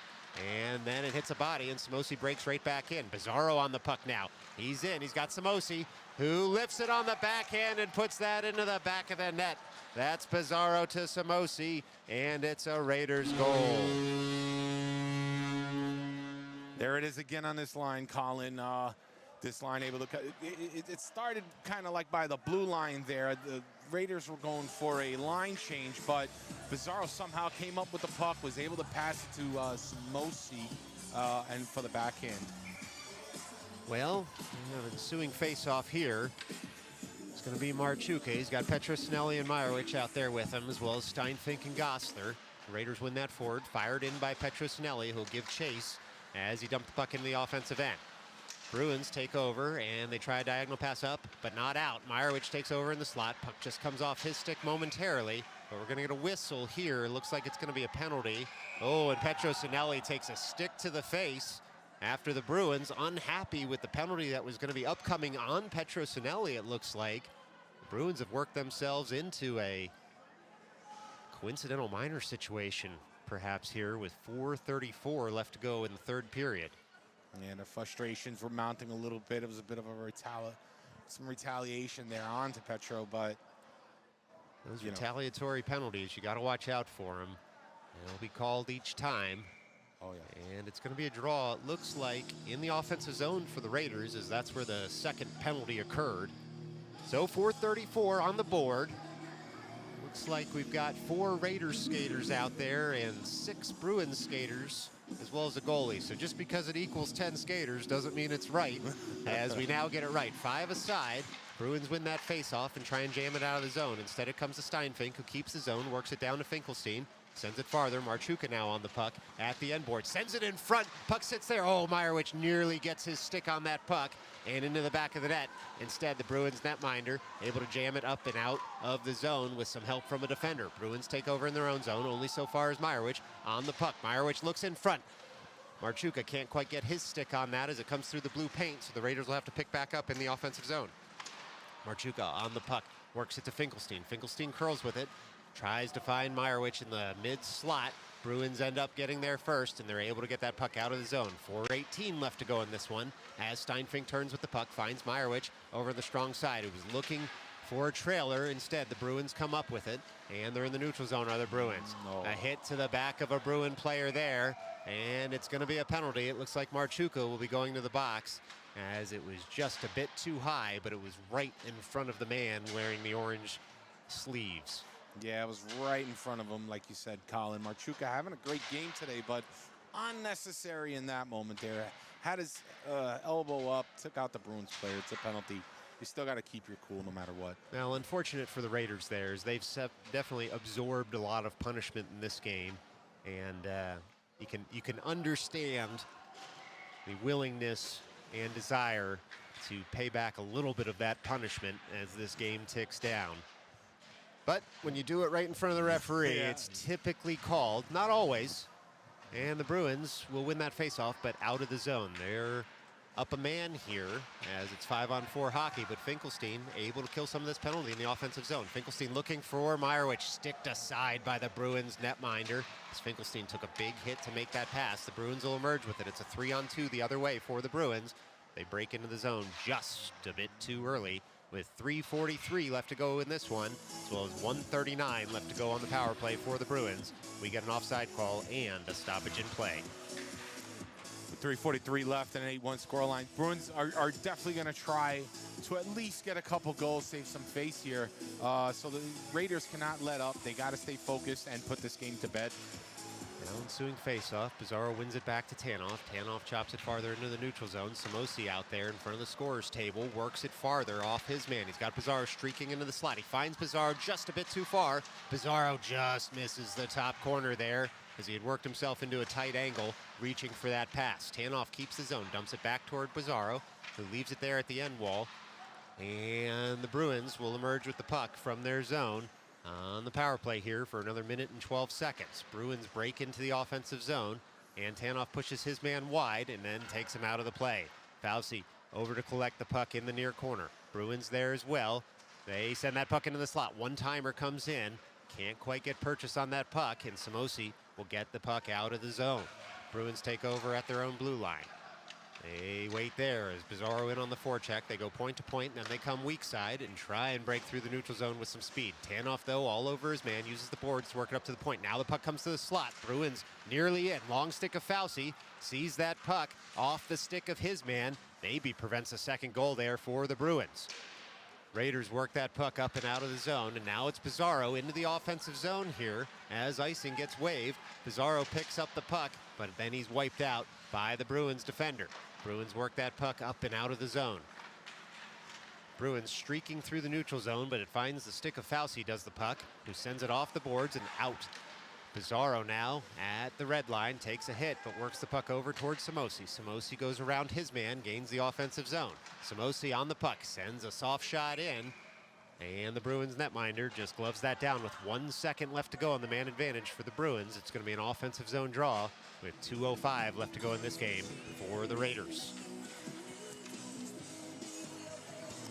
And then it hits a body, and Samosi breaks right back in. Bizarro on the puck now. He's in. He's got Samosi, who lifts it on the backhand and puts that into the back of the net. That's Bizarro to Samosi, and it's a Raiders goal. There it is again on this line, Colin. This line able to it started kind of like by the blue line there. The Raiders were going for a line change, but Bizarro somehow came up with the puck, was able to pass it to Samosi, and for the backhand. Well, we have an ensuing face-off here. It's going to be Marchuka. He's got Petrosnelli and Meyerowicz out there with him, as well as Steinfink and Gosler. The Raiders win that forward, fired in by Petrosnelli, who'll give chase as he dumped the puck into the offensive end. Bruins take over, and they try a diagonal pass up, but not out. Meyerowicz takes over in the slot. Puck just comes off his stick momentarily, but we're going to get a whistle here. It looks like it's going to be a penalty. Oh, and Petrosnelli takes a stick to the face after the Bruins, unhappy with the penalty that was going to be upcoming on Petrosnelli, it looks like. The Bruins have worked themselves into a coincidental minor situation, perhaps here, with 4:34 left to go in the third period. And the frustrations were mounting a little bit. It was a bit of some retaliation there onto Petro, but those retaliatory penalties, you got to watch out for them. They'll be called each time. Oh yeah. And it's going to be a draw, it looks like, in the offensive zone for the Raiders, as that's where the second penalty occurred. So 4:34 on the board. Looks like we've got 4 Raiders skaters out there and 6 Bruins skaters, as well as a goalie. So just because it equals 10 skaters doesn't mean it's right, as we now get it right. 5 aside. Bruins win that face-off and try and jam it out of the zone. Instead, it comes to Steinfink, who keeps the zone, works it down to Finkelstein. Sends it farther. Marchuka now on the puck at the end board. Sends it in front. Puck sits there. Oh, Meyerowicz nearly gets his stick on that puck and into the back of the net. Instead, the Bruins netminder able to jam it up and out of the zone with some help from a defender. Bruins take over in their own zone. Only so far as Meyerowicz on the puck. Meyerowicz looks in front. Marchuka can't quite get his stick on that as it comes through the blue paint, so the Raiders will have to pick back up in the offensive zone. Marchuka on the puck. Works it to Finkelstein. Finkelstein curls with it. Tries to find Meyerowicz in the mid-slot. Bruins end up getting there first, and they're able to get that puck out of the zone. 4:18 left to go in this one as Steinfink turns with the puck, finds Meyerowicz over the strong side, who was looking for a trailer. Instead, the Bruins come up with it, and they're in the neutral zone, are the Bruins. A hit to the back of a Bruin player there, and it's going to be a penalty. It looks like Marchuka will be going to the box, as it was just a bit too high, but it was right in front of the man wearing the orange sleeves. Yeah, it was right in front of him, like you said, Colin. Marchuka having a great game today, but unnecessary in that moment there. Had his elbow up, took out the Bruins player. It's a penalty. You still got to keep your cool no matter what. Now, unfortunate for the Raiders there is they've definitely absorbed a lot of punishment in this game, and you can understand the willingness and desire to pay back a little bit of that punishment as this game ticks down. But when you do it right in front of the referee, it's typically called, not always, and the Bruins will win that faceoff, but out of the zone. They're up a man here as it's 5-on-4 hockey, but Finkelstein able to kill some of this penalty in the offensive zone. Finkelstein looking for Meyerowicz, sticked aside by the Bruins netminder. As Finkelstein took a big hit to make that pass, the Bruins will emerge with it. It's a 3-on-2 the other way for the Bruins. They break into the zone just a bit too early, with 3:43 left to go in this one, as well as 1:39 left to go on the power play for the Bruins. We get an offside call and a stoppage in play. With 3:43 left and an 8-1 scoreline, Bruins are definitely going to try to at least get a couple goals, save some face here. So the Raiders cannot let up. They got to stay focused and put this game to bed. Now ensuing faceoff, Pizarro wins it back to Tanoff. Tanoff chops it farther into the neutral zone. Samosi out there in front of the scorer's table, works it farther off his man. He's got Pizarro streaking into the slot. He finds Pizarro just a bit too far. Pizarro just misses the top corner there as he had worked himself into a tight angle, reaching for that pass. Tanoff keeps the zone, dumps it back toward Pizarro, who leaves it there at the end wall. And the Bruins will emerge with the puck from their zone on the power play here for another minute and 12 seconds. Bruins break into the offensive zone, and Tanoff pushes his man wide and then takes him out of the play. Fauci over to collect the puck in the near corner. Bruins there as well. They send that puck into the slot. One-timer comes in. Can't quite get purchase on that puck, and Samosi will get the puck out of the zone. Bruins take over at their own blue line. They wait there as Pizarro in on the forecheck. They go point to point, and then they come weak side and try and break through the neutral zone with some speed. Tanoff, though, all over his man, uses the boards to work it up to the point. Now the puck comes to the slot. Bruins nearly in. Long stick of Fauci sees that puck off the stick of his man. Maybe prevents a second goal there for the Bruins. Raiders work that puck up and out of the zone, and now it's Pizarro into the offensive zone here as icing gets waved. Pizarro picks up the puck, but then he's wiped out by the Bruins defender. Bruins work that puck up and out of the zone. Bruins streaking through the neutral zone, but it finds the stick of Fauci, does the puck, who sends it off the boards and out. Pizarro now at the red line, takes a hit, but works the puck over towards Samosi. Samosi goes around his man, gains the offensive zone. Samosi on the puck, sends a soft shot in, and the Bruins netminder just gloves that down with 1 second left to go on the man advantage for the Bruins. It's going to be an offensive zone draw with 2:05 left to go in this game for the Raiders.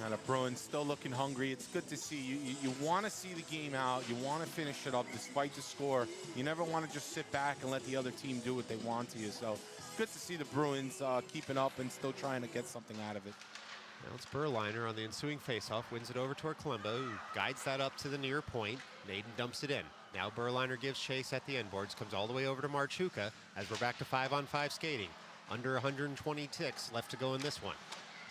And the Bruins still looking hungry. It's good to see. You want to see the game out. You want to finish it up despite the score. You never want to just sit back and let the other team do what they want to you. So good to see the Bruins keeping up and still trying to get something out of it. Now it's Berliner on the ensuing faceoff, wins it over toward Kalemba, who guides that up to the near point. Naden dumps it in. Now Berliner gives chase at the end boards, comes all the way over to Marchuka as we're back to 5-on-5 skating. Under 120 ticks left to go in this one.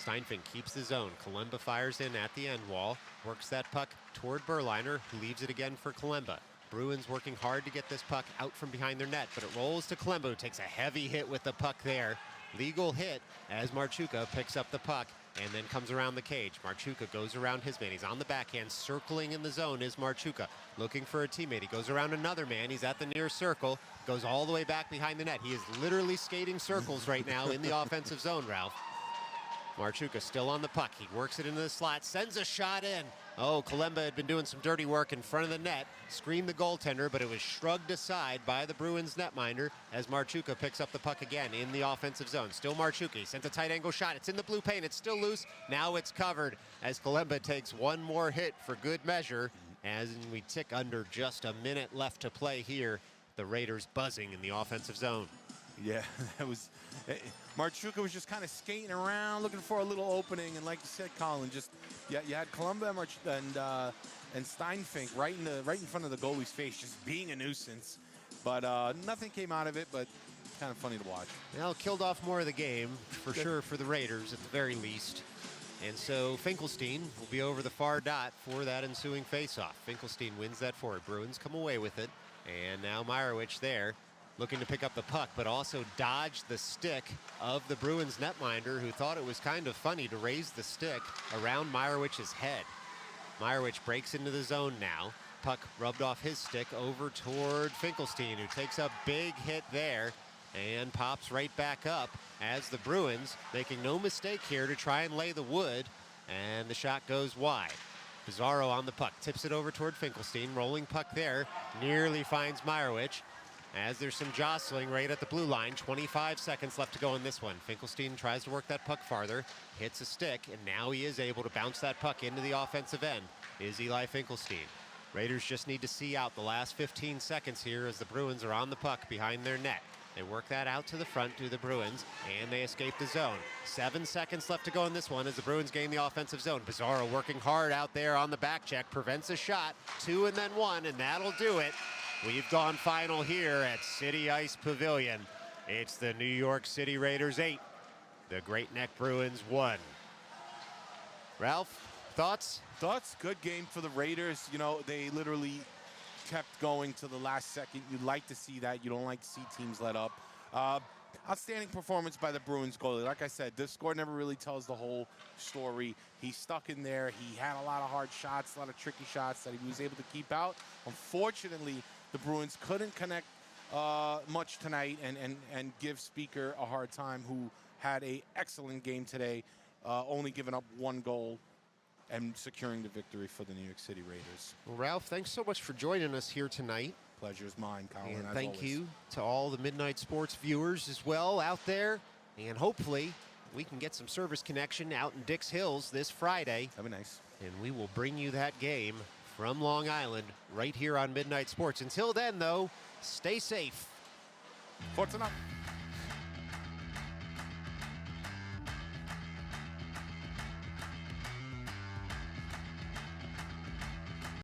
Steinfink keeps the zone. Kalemba fires in at the end wall, works that puck toward Berliner, who leaves it again for Kalemba. Bruins working hard to get this puck out from behind their net, but it rolls to Kalemba, who takes a heavy hit with the puck there. Legal hit as Marchuka picks up the puck and then comes around the cage. Marchuka goes around his man. He's on the backhand. Circling in the zone is Marchuka, looking for a teammate. He goes around another man. He's at the near circle. Goes all the way back behind the net. He is literally skating circles right now in the offensive zone, Ralph. Marchuka still on the puck. He works it into the slot, sends a shot in. Oh, Kalemba had been doing some dirty work in front of the net, screened the goaltender, but it was shrugged aside by the Bruins netminder as Marchuka picks up the puck again in the offensive zone. Still Marchuka. He sent a tight angle shot. It's in the blue paint. It's still loose. Now it's covered as Kalemba takes one more hit for good measure. As we tick under just a minute left to play here, the Raiders buzzing in the offensive zone. Yeah, that was Marchuka was just kind of skating around, looking for a little opening, and like you said, Colin, just you had Kalemba and Steinfink right in front of the goalie's face, just being a nuisance. But nothing came out of it, but kind of funny to watch. Well, killed off more of the game for sure for the Raiders at the very least. And so Finkelstein will be over the far dot for that ensuing faceoff. Finkelstein wins that forward. Bruins come away with it, and now Meyerowicz there, looking to pick up the puck, but also dodge the stick of the Bruins netminder, who thought it was kind of funny to raise the stick around Meyerowicz's head. Meyerowicz breaks into the zone now. Puck rubbed off his stick over toward Finkelstein, who takes a big hit there and pops right back up as the Bruins, making no mistake here to try and lay the wood, and the shot goes wide. Pizarro on the puck, tips it over toward Finkelstein, rolling puck there, nearly finds Meyerowicz, as there's some jostling right at the blue line. 25 seconds left to go in this one. Finkelstein tries to work that puck farther, hits a stick, and now he is able to bounce that puck into the offensive end, is Eli Finkelstein. Raiders just need to see out the last 15 seconds here as the Bruins are on the puck behind their net. They work that out to the front to the Bruins, and they escape the zone. 7 seconds left to go in this one as the Bruins gain the offensive zone. Pizarro working hard out there on the back check, prevents a shot, 2 and then 1, and that'll do it. We've gone final here at City Ice Pavilion. It's the New York City Raiders 8, the Great Neck Bruins 1. Ralph, thoughts? Thoughts? Good game for the Raiders. You know, they literally kept going to the last second. You like to see that. You don't like to see teams let up. Outstanding performance by the Bruins goalie. Like I said, this score never really tells the whole story. He's stuck in there. He had a lot of hard shots, a lot of tricky shots that he was able to keep out. Unfortunately, the Bruins couldn't connect much tonight and give Speaker a hard time, who had an excellent game today, only giving up 1 goal and securing the victory for the New York City Raiders. Well, Ralph, thanks so much for joining us here tonight. Pleasure is mine, Colin. And as thank always. you to all the Midnight Sports viewers as well out there. And hopefully we can get some service connection out in Dix Hills this Friday. That'd be nice. And we will bring you that game from Long Island right here on Midnight Sports. Until then, though, stay safe. Forza now.